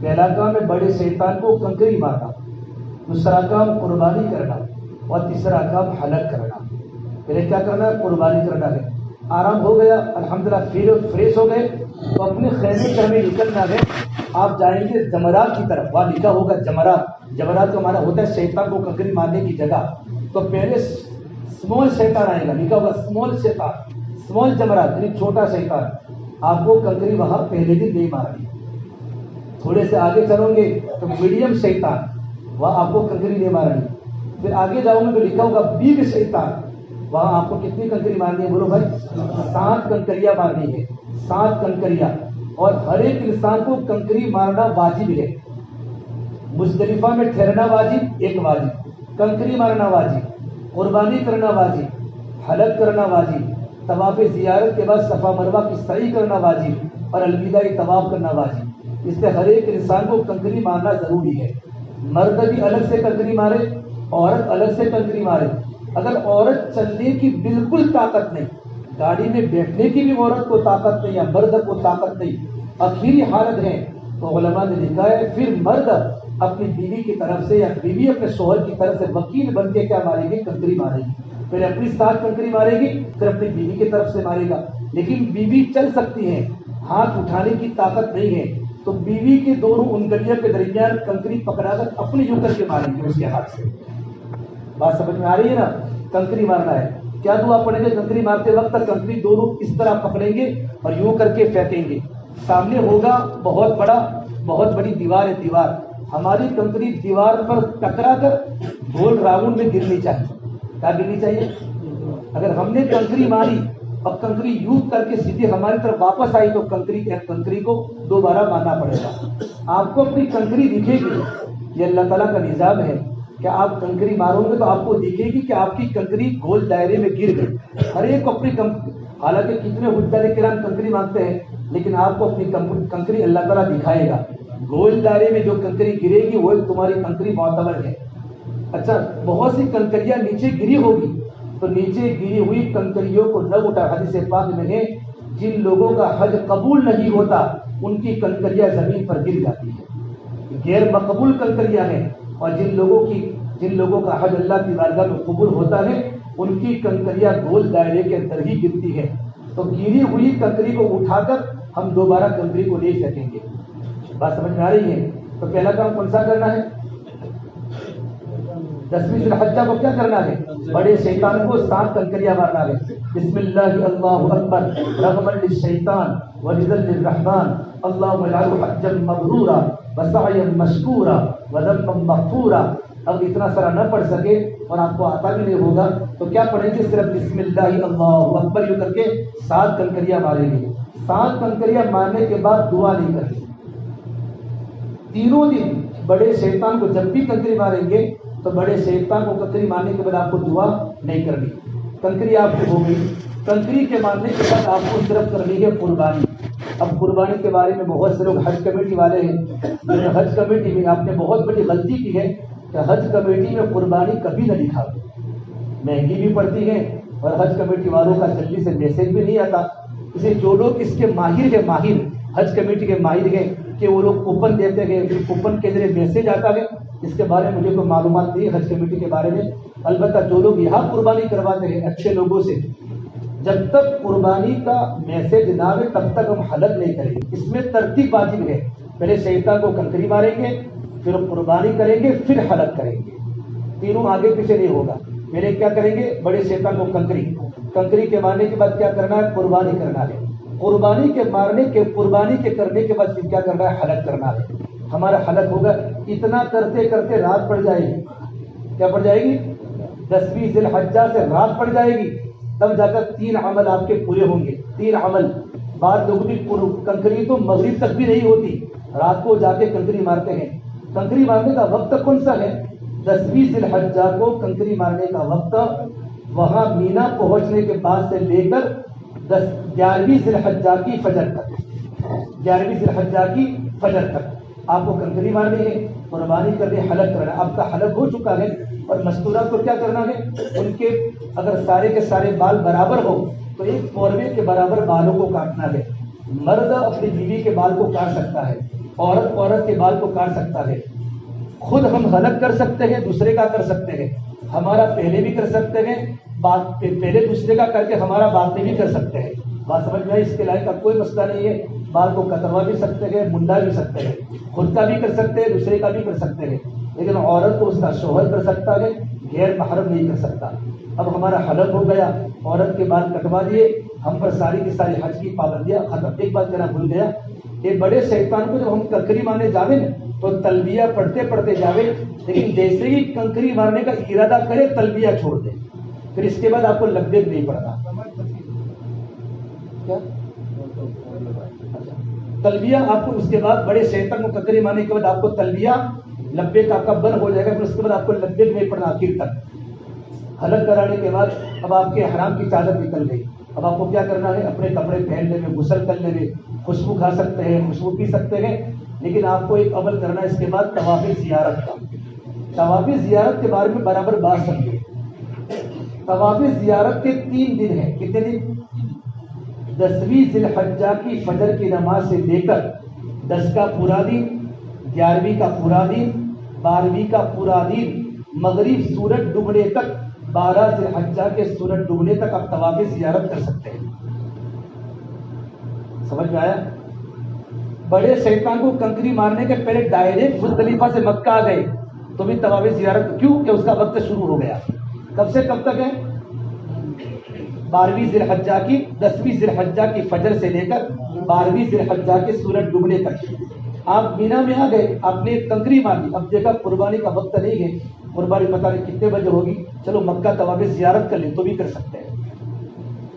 پہلا کام ہے بڑے شیطان کو کنکری مارنا، دوسرا کام قربانی کرنا، اور تیسرا کام حلق کرنا۔ پہلے کیا کرنا ہے؟ قربانی کرنا ہے۔ آرام ہو گیا الحمدللہ، پھر فریش ہو گئے تو اپنے خیمے سے ہمیں نکلنا ہے۔ آپ جائیں گے جمرات کی طرف، وہاں لکھا ہوگا جمرات۔ جمرات کا معنی ہوتا ہے شیطان کو کنکری مارنے کی جگہ۔ تو پہلے اسمال شیطان آئے گا، لکھا ہوگا اسمال شیطان، اسمال جمرات یعنی چھوٹا شیطان۔ آپ کو کنکری وہاں پہلے دن نہیں مارنی۔ تھوڑے سے آگے چلو گے تو میڈیم شیطان، وہاں آپ کو کنکری نہیں مارنی۔ پھر آگے جاؤ گے تو لکھا ہوگا بگ شیطان، وہاں آپ کو کتنی کنکری مارنی ہے؟ بولو بھائی 7 کنکریاں مارنی ہے، 7 کنکریاں۔ اور ہر ایک انسان کو کنکری مارنا واجب ہے۔ مزدلفہ میں ٹھہرنا واجب، ایک واجب، کنکری مارنا واجب، قربانی کرنا واجب، حلق کرنا واجب، طواف زیارت کے بعد صفا مروہ کی سعی کرنا واجب، اور الوداعی طواف کرنا واجب۔ اس سے ہر ایک انسان کو کنکری مارنا ضروری ہے۔ مرد بھی الگ سے کنکری مارے، عورت الگ سے کنکری مارے۔ اگر عورت چلنے کی بالکل طاقت نہیں، گاڑی میں بیٹھنے کی بھی عورت کو طاقت نہیں یا مرد کو طاقت نہیں، اخیری حالت ہے، تو علماء نے لکھا ہے پھر مرد اپنی بیوی کی طرف سے یا بیوی اپنے شوہر کی طرف سے وکیل بن کے کیا مارے گی؟ کنکری مارے گی۔ پھر اپنی ساتھ کنکری مارے گی، پھر اپنی بیوی کی طرف سے مارے گا۔ لیکن بیوی چل سکتی ہے، ہاتھ اٹھانے کی طاقت نہیں ہے، تو بیوی کے دونوں انگلیوں کے درمیان کنکری پکڑا کر اپنی یوں کر کے مارے گی اس کے ہاتھ سے۔ بات سمجھ میں آ رہی ہے نا؟ کنکری مارنا ہے۔ کیا دعا پڑھیں گے کنکری مارتے وقت؟ کنکری دونوں اس طرح پکڑیں گے اور یوں کر کے پھینکیں گے۔ سامنے ہوگا بہت بڑی دیوار ہے، دیوار، ہماری کنکری دیوار پر ٹکرا کر گول راؤنڈ میں گرنی چاہیے۔ کیا گرنی چاہیے؟ اگر ہم نے کنکری ماری اور کنکری یوں کر کے سیدھی ہماری طرف واپس آئی تو کنکری کو دوبارہ مارنا پڑے گا۔ آپ کو اپنی کنکری دکھے گی، یہ اللہ تعالیٰ کا نظام ہے کہ آپ کنکری مارو گے تو آپ کو دکھے گی کہ آپ کی کنکری گول دائرے میں گر گئی۔ ہر ایک کو اپنی حالانکہ کتنے حجاج کرام کنکری مانگتے ہیں، لیکن آپ کو اپنی کنکری اللہ تعالیٰ دکھائے گا۔ گول دائرے میں جو کنکری گرے گی وہ تمہاری کنکری معتبر ہے۔ اچھا، بہت سی کنکریاں نیچے گری ہوگی تو نیچے گری ہوئی کنکریوں کو نہ اٹھا۔ حدیث پاک میں ہے جن لوگوں کا حج قبول نہیں ہوتا ان کی کنکریاں زمین پر گر جاتی ہیں، غیر مقبول کنکریاں ہیں، اور جن لوگوں کا حج اللہ کی بارگاہ میں قبول ہوتا ہے ان کی کنکریاں گول دائرے کے اندر ہی گرتی ہے۔ تو گری ہوئی کنکری کو اٹھا کر ہم دوبارہ کنکری کو لے سکیں گے۔ بات سمجھ میں آ رہی ہے؟ تو پہلا کام کون سا کرنا ہے؟ 10ویں ذی الحجہ کو کیا کرنا ہے؟ بڑے شیطان کو 7 کنکریاں مارنا ہے۔ بسم اللہ اللہ اکبر رغما للشیطان ورضا للرحمن اللہم اجعلہ حجا مبرورا وسعیا مشکورا وذنبا مغفورا۔ اب اتنا سارا نہ پڑھ سکے اور آپ کو آتا بھی نہیں ہوگا تو کیا پڑھیں گے؟ صرف بسم اللہ اللہ اکبر یوں کر کے 7 کنکریاں ماریں گے۔ 7 کنکریاں مارنے کے بعد دعا نہیں کریں۔ تینوں دن بڑے شیطان کو جب بھی کنکری ماریں گے تو بڑے شیطان کو کنکری مارنے کے بعد آپ کو دعا نہیں کرنی۔ کنکری آپ کو ہو گئی، کنکری کے مارنے کے بعد آپ کو صرف کرنی ہے قربانی۔ اب قربانی کے بارے میں بہت سے لوگ حج کمیٹی والے ہیں، حج کمیٹی میں آپ نے بہت بڑی غلطی کی ہے کہ حج کمیٹی میں قربانی کبھی نہ لکھا۔ مہنگی بھی پڑتی ہیں اور حج کمیٹی والوں کا جلدی سے میسج بھی نہیں آتا. اسے جو لوگ اس کے ماہر حج کمیٹی کے ماہر ہیں کہ وہ لوگ کوپن دیتے گئے، پھر کوپن کے ذریعے میسج آتا ہے. اس کے بارے میں مجھے کوئی معلومات نہیں حج کمیٹی کے بارے میں. البتہ جو لوگ یہاں قربانی کرواتے ہیں اچھے لوگوں سے، جب تک قربانی کا میسج نہ آئے تب تک ہم حلق نہیں کریں گے. اس میں ترتیب واجب ہے، پہلے شیطان کو کنکری ماریں گے، پھر قربانی کریں گے، پھر حلق کریں گے. تینوں آگے پیچھے نہیں ہوگا. پہلے کیا کریں گے؟ بڑے شیطان کو کنکری کے مارنے کے بعد کیا کرنا ہے؟ قربانی کرنا ہے. قربانی کے کرنے کے بعد پھر کیا کرنا ہے؟ حلق کرنا ہے. ہمارا حلق ہوگا. اتنا کرتے کرتے رات پڑ جائے گی. کیا پڑ جائے گی؟ 10ویں ذی الحجہ سے رات پڑ جائے گی. تب جا کر 3 عمل آپ کے پورے ہوں گے. 3 عمل. بعد لوگوں کی کنکری تو مغرب تک بھی نہیں ہوتی، رات کو جا کے کنکری مارتے ہیں. کنکری مارنے کا وقت کون سا ہے؟ 10ویں ذی الحجہ کو کنکری مارنے کا وقت وہاں مینا پہنچنے کے بعد سے لے کر 11ویں ذی الحجہ کی فجر تک. 11ویں ذی الحجہ کی فجر تک آپ کو کنکری مارنی ہے، قربانی کرنی، حلق کرنا. آپ کا حلق ہو چکا ہے اور مستورات کو کیا کرنا ہے؟ ان کے اگر سارے کے سارے بال برابر ہو تو ایک پوروے کے برابر بالوں کو کاٹنا ہے. مرد اپنی بیوی کے بال کو کاٹ سکتا ہے، عورت کے بال کو کاٹ سکتا ہے. خود ہم حلق کر سکتے ہیں، دوسرے کا کر سکتے ہیں. ہمارا پہلے بھی کر سکتے ہیں، پہلے دوسرے کا کر کے ہمارا بعد میں بھی کر سکتے ہیں. بات سمجھ میں؟ اس کے لائق کا کوئی مسئلہ نہیں ہے. بال کو کتروا بھی سکتے ہیں، منڈا بھی سکتے ہیں، خود کا بھی کر سکتے ہیں، دوسرے کا بھی کر سکتے ہیں. لیکن عورت کو اس کا شوہر کر سکتا ہے، غیر محرم نہیں کر سکتا. اب ہمارا حلق ہو گیا، عورت کے بال کٹوا دیے، ہم پر ساری کی ساری حج کی پابندیاں ختم. ایک بات کہنا بھول گیا کہ بڑے شیطان کو جب ہم کنکری مارنے جاوے نا تو تلبیہ پڑھتے جاوے، لیکن جیسے ہی کنکری مارنے کا ارادہ کرے تلبیہ چھوڑ دے. پھر اس کے بعد آپ کو لبیک نہیں پڑتا. کیا تلبیہ آپ کو اس کے بعد بڑے شیطان کو کنکری مارنے کے بعد آپ کو تلبیہ لبیک آپ کا بند ہو جائے گا. پھر اس کے بعد آپ کو لبیک نہیں پڑنا آخر تک. حلق کرانے کے بعد اب آپ کے احرام کی چادر نکل گئی. اب آپ کو کیا کرنا ہے؟ اپنے کپڑے پہن لے، غسل کر لے، خوشبو کھا سکتے ہیں، خوشبو پی سکتے ہیں. لیکن آپ کو ایک عمل کرنا ہے اس کے بعد، طواف زیارت کا. طواف زیارت کے بارے میں برابر بات سمجھے. طواف زیارت کے 3 دن ہیں. کتنے دن؟ 10ویں ذی الحجہ کی فجر کی نماز سے لے کر 10 کا پورا دن، 11ویں کا پورا دن، 12ویں کا پورا دن، مغرب سورج ڈوبنے تک، 12 ذی الحجہ کے سورج ڈوبنے تک آپ طواف زیارت کر سکتے ہیں. سمجھ میں آیا؟ بڑے شیطان کو کنکری مارنے کے پہلے ڈائریکٹ مزدلفہ سے مکہ آ گئے تو بھی طواف زیارت. کیوں کہ اس کا وقت شروع ہو گیا. کب سے کب تک ہے؟ 12ویں ذی الحجہ کی 10ویں ذی الحجہ کی فجر سے لے کر 12ویں ذی الحجہ کے سورج ڈوبنے تک. آپ مینا میں آ گئے، آپ نے کنکری مار دی. اب دیکھا قربانی کا وقت نہیں ہے، قربانی پتہ نہیں کتنے بجے ہوگی، چلو مکہ طواف زیارت کر لیں تو بھی کر سکتے ہیں.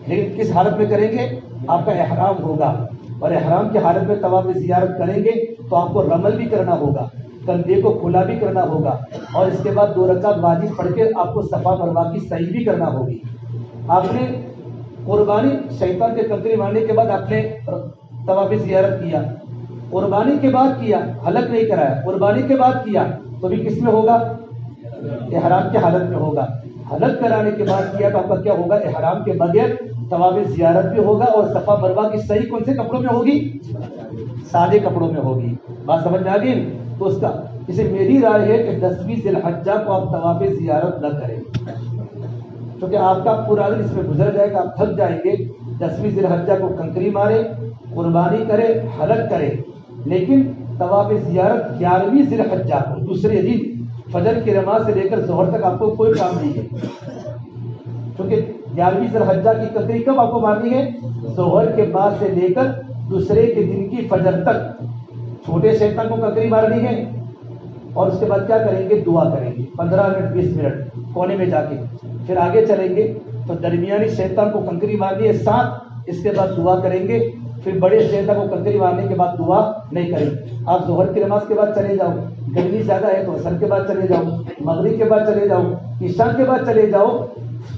لیکن کس حالت میں کریں گے؟ آپ کا احرام ہوگا، اور احرام کی حالت میں طواف زیارت کریں گے تو آپ کو رمل بھی کرنا ہوگا، کندھے کو کھلا بھی کرنا ہوگا، اور اس کے بعد 2 رکعت واجب پڑھ کے آپ کو صفا مروا کی سعی بھی کرنا ہوگی. آپ نے قربانی شیطان کے کنکری مارنے کے بعد آپ نے طواف زیارت کیا، قربانی کے بعد کیا، حلق نہیں کرایا، قربانی کے بعد کیا تو بھی کس میں ہوگا؟ احرام کی حالت میں ہوگا. حلق کرانے کے بعد کیا تو آپ کا کیا ہوگا؟ احرام کے بغیر طواف زیارت بھی ہوگا، اور صفا مروہ کی صحیح کون سے کپڑوں میں ہوگی؟ سادے کپڑوں میں ہوگی. بات سمجھ میں آ گئی؟ تو اس کا اسے میری رائے ہے کہ 10ویں ذی الحجہ کو آپ طواف زیارت نہ کریں، کیونکہ آپ کا پورا دن اس میں گزر جائے گا، آپ تھک جائیں گے. 10ویں ذی الحجہ کو کنکری مارے، قربانی کرے، حلق کرے، لیکن طواف زیارت 11ویں ذی الحجہ کو دوسرے دن فجر کی نماز سے لے کر ظہر تک آپ کو کوئی کام نہیں ہے. کیونکہ 11ویں ذی الحجہ کی کنکری کب آپ کو مارنی ہے؟ ظہر کے بعد سے لے کر دوسرے کے دن کی فجر تک. چھوٹے شیطان کو کنکری مارنی ہے، اور اس کے بعد کیا کریں گے؟ دعا کریں گے 15 منٹ 20 منٹ کونے میں جا کے. پھر آگے چلیں گے تو درمیانی شیطان کو کنکری مارنی ہے 7، اس کے بعد دعا کریں گے. پھر بڑے شیطان کو کنکری مارنے کے بعد دعا نہیں کریں گے. آپ ظہر کی نماز کے بعد چلے جاؤ، گرمی زیادہ ہے تو عصر کے بعد چلے جاؤ، مغرب کے بعد چلے جاؤ، عشاء کے بعد چلے جاؤ.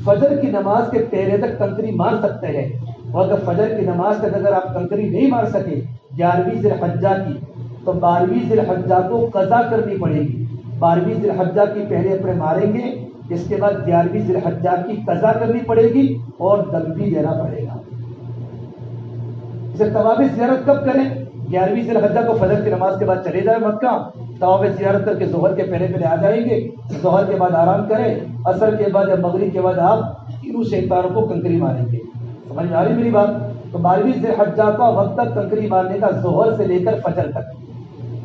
فجر کی نماز کے پہلے تک کنکری مار سکتے ہیں، اور اگر فجر کی نماز تک اگر آپ کنکری نہیں مار سکے 11ویں ذی الحجہ کی، تو 12ویں ذی الحجہ کو قضا کرنی پڑے گی. 12ویں ذی الحجہ کی پہلے اپنے ماریں گے، اس کے بعد 11ویں ذی الحجہ کی قضا کرنی پڑے گی اور دم بھی دینا پڑے گا۔ اسے طواف زیارت کب کریں؟ 11ویں ذی الحجہ کو فجر کی نماز کے بعد چلے جائیں مکہ، طواف زیارت کر کے ظہر کے پہلے آ جائیں گے، ظہر کے بعد آرام کریں، عصر کے بعد یا مغرب کے بعد آپ تینوں شیطانوں کو کنکری ماریں گے۔ سمجھ میں آ رہی میری بات؟ تو 12ویں ذی الحجہ کا وقت تک کنکری مارنے کا ظہر سے لے کر فجر تک،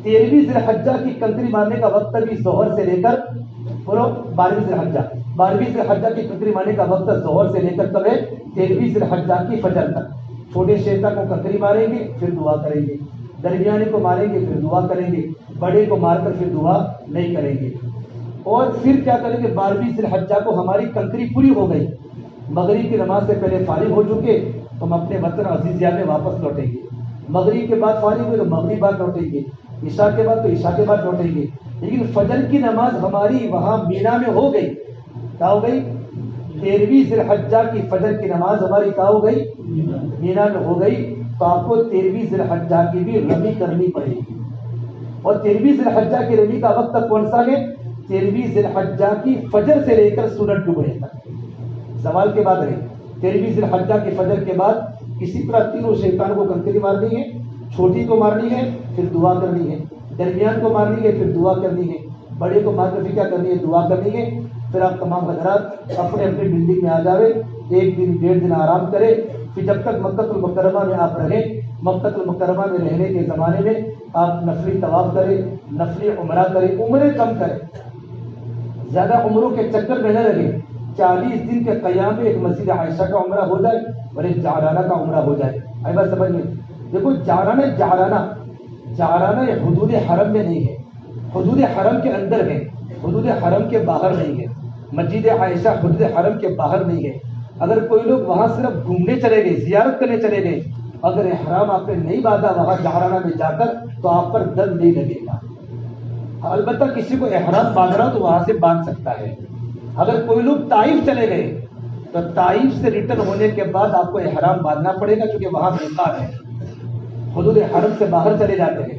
13ویں ذی الحجہ کی کنکری مارنے کا وقت بھی ظہر سے لے کر 12ویں ذی الحجہ کی کنکری مارنے کا وقت ظہر سے لے کر کب ہے؟ 13ویں ذی الحجہ کی فجر تک۔ چھوٹے شیطان کو کنکری ماریں گے پھر دعا کریں گے، درمیانے کو ماریں گے پھر دعا کریں گے، بڑے کو مار کر پھر دعا نہیں کریں گے۔ اور پھر کیا کریں گے؟ 12ویں ذی الحجہ کو ہماری کنکری پوری ہو گئی، مغرب کی نماز سے پہلے فارغ ہو چکے، ہم اپنے وطن عزیزیہ میں واپس لوٹیں گے۔ مغرب کے بعد فارغ ہوئے تو مغرب بعد لوٹیں گے، عشاء کے بعد تو عشاء کے بعد لوٹیں گے۔ لیکن فجر کی نماز ہماری وہاں مینا میں ہو گئی، کیا ہو گئی؟ 13ویں ذی الحجہ کی فجر کی نماز ہماری کیا ہو گئی؟ مینا میں ہو گئی، تو آپ کو 13ویں ذی الحجہ کی بھی رمی کرنی پڑے گی۔ اور 13ویں ذی الحجہ کی رمی کا وقت کون سا ہے؟ 13ویں ذی الحجہ کی فجر سے لے کر سورج ڈوبنے تک، زوال کے بعد رہے۔ 13ویں ذی الحجہ کی فجر کے بعد اسی طرح تینوں شیطانوں کو کنکری مارنی ہے، چھوٹی کو مارنی ہے پھر دعا کرنی ہے، درمیان کو مارنی ہے پھر دعا کرنی ہے، بڑے کو مار کر پھر کیا کرنی ہے؟ دعا کرنی ہے۔ پھر آپ تمام حضرات اپنے اپنے بلڈنگ میں آ جاوے، 1 دن 1.5 دن آرام کرے، پھر جب تک مکہ المکرمہ میں آپ رہیں، مکہ المکرمہ میں رہنے کے زمانے میں آپ نفلی طواف کریں، نفلی عمرہ کریں، عمرے کم کریں، زیادہ عمروں کے چکر میں نہ رہیں۔ 40 دن کے قیام میں ایک مسجد عائشہ کا عمرہ ہو جائے اور ایک جعرانہ کا عمرہ ہو جائے۔ آئی بات سمجھ میں؟ دیکھو جعرانہ یہ حدود حرم میں نہیں ہے، حدود حرم کے اندر ہے، حدود حرم کے باہر نہیں ہے۔ مسجد عائشہ حدود حرم کے باہر نہیں ہے۔ اگر کوئی لوگ وہاں صرف گھومنے چلے گئے، زیارت کرنے چلے گئے، اگر احرام آپ نے نہیں باندھا وہاں جعرانہ میں جا کر، تو آپ پر دم نہیں لگے گا۔ البتہ کسی کو احرام باندھنا ہو تو وہاں سے باندھ سکتا ہے۔ اگر کوئی لوگ طائف چلے گئے تو طائف سے ریٹرن ہونے کے بعد آپ کو احرام باندھنا پڑے گا، کیونکہ وہاں میقات ہے، حدود حرم سے باہر چلے جاتے ہیں۔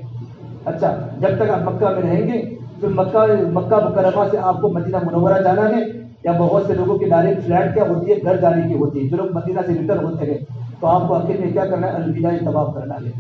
اچھا، جب تک آپ مکہ میں رہیں گے، پھر مکہ مکرمہ سے آپ کو مدینہ منورہ جانا ہے، یا بہت سے لوگوں کی ڈائریکٹ فلائٹ کیا ہوتی ہے؟ گھر جانے کی ہوتی ہے۔ جو لوگ مدینہ سے ریٹرن ہوتے ہیں تو آپ کو آخر میں کیا کرنا ہے؟ الوداعی طواف کرنا ہے۔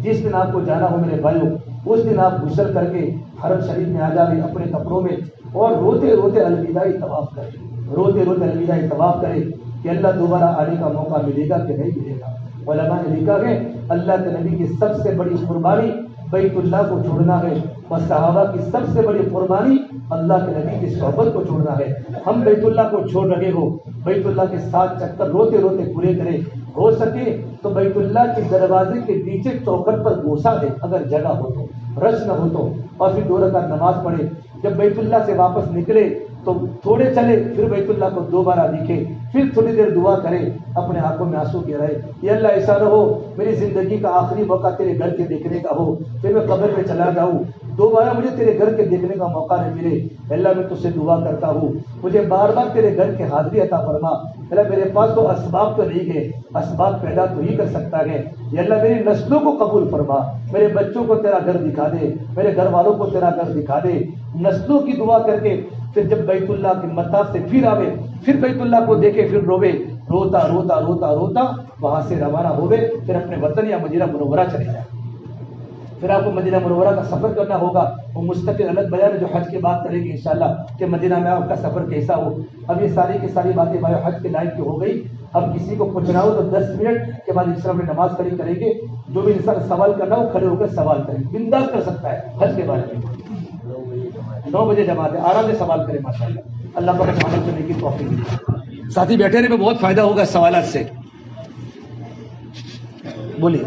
جس دن آپ کو جانا ہو میرے بھائیوں، اس دن آپ غسل کر کے حرم شریف میں آ جائیں اپنے کپڑوں میں، اور روتے روتے الوداعی طواف کریں، روتے روتے الوداعی طواف کریں کہ اللہ دوبارہ آنے کا موقع ملے گا کہ نہیں ملے گا۔ علماء نے لکھا ہے اللہ کے نبی کی سب سے بڑی قربانی بیت اللہ کو چھوڑنا ہے، اور صحابہ کی سب سے بڑی قربانی اللہ کے نبی کی صحبت کو چھوڑنا ہے۔ ہم بیت اللہ کو چھوڑ رہے ہو، بیت اللہ کے 7 چکر روتے روتے پورے کریں، ہو سکے تو بیت اللہ کے دروازے کے نیچے چوکھٹ پر گوسا دے اگر جگہ ہو تو، رش نہ ہو تو، اور پھر 2 رکعت نماز پڑھے۔ جب بیت اللہ سے واپس نکلے تو تھوڑے چلے، پھر بیت اللہ کو 2 بار دیکھے، پھر تھوڑی دیر دعا کرے، اپنے آنکھوں میں آنسو کے رہے، یا اللہ ایسا نہ ہو میری زندگی کا آخری موقع تیرے گھر کے دیکھنے کا ہو، پھر میں قبر میں چلا جاؤں، دوبارہ مجھے تیرے گھر کے دیکھنے کا موقع نہ ملے۔ اللہ میں تجھ سے دعا کرتا ہوں مجھے بار بار تیرے گھر کی حاضری عطا فرما۔ اللہ میرے پاس تو اسباب تو نہیں ہے، اسباب پیدا تو ہی کر سکتا ہے۔ یا اللہ میری نسلوں کو قبول فرما، میرے بچوں کو تیرا گھر دکھا دے، میرے گھر والوں کو تیرا گھر دکھا دے۔ نسلوں کی دعا کر کے پھر جب بیت اللہ کے مطاف سے پھر آوے، پھر بیت اللہ کو دیکھے، پھر روے، روتا روتا روتا روتا وہاں سے روانہ ہوئے، پھر اپنے وطن یا مدینہ منورہ چلے جائیں۔ پھر آپ کو مدینہ منورہ کا سفر کرنا ہوگا، وہ مستقل الگ بیان ہے جو حج کی بات کریں گے انشاءاللہ کہ مدینہ میں آپ کا سفر کیسا ہو۔ اب یہ ساری کی ساری باتیں بھائی حج کے لائن کی ہو گئی۔ اب کسی کو پوچھنا ہو تو 10 منٹ کے بعد انشاءاللہ ہم نماز کھڑی کریں گے، جو بھی انسان سوال کرنا ہو کھڑے ہو کر سوال کریں، بنداز کر سکتا ہے حج کے بارے میں۔ 9 بجے جماعت ہے، آرام سے سوال کریں ماشاءاللہ، اللہ پاک ہمیں عمل کرنے کی توفیق دے۔ ساتھی بیٹھے رہے، میں بہت فائدہ ہوگا سوالات سے، بولیے۔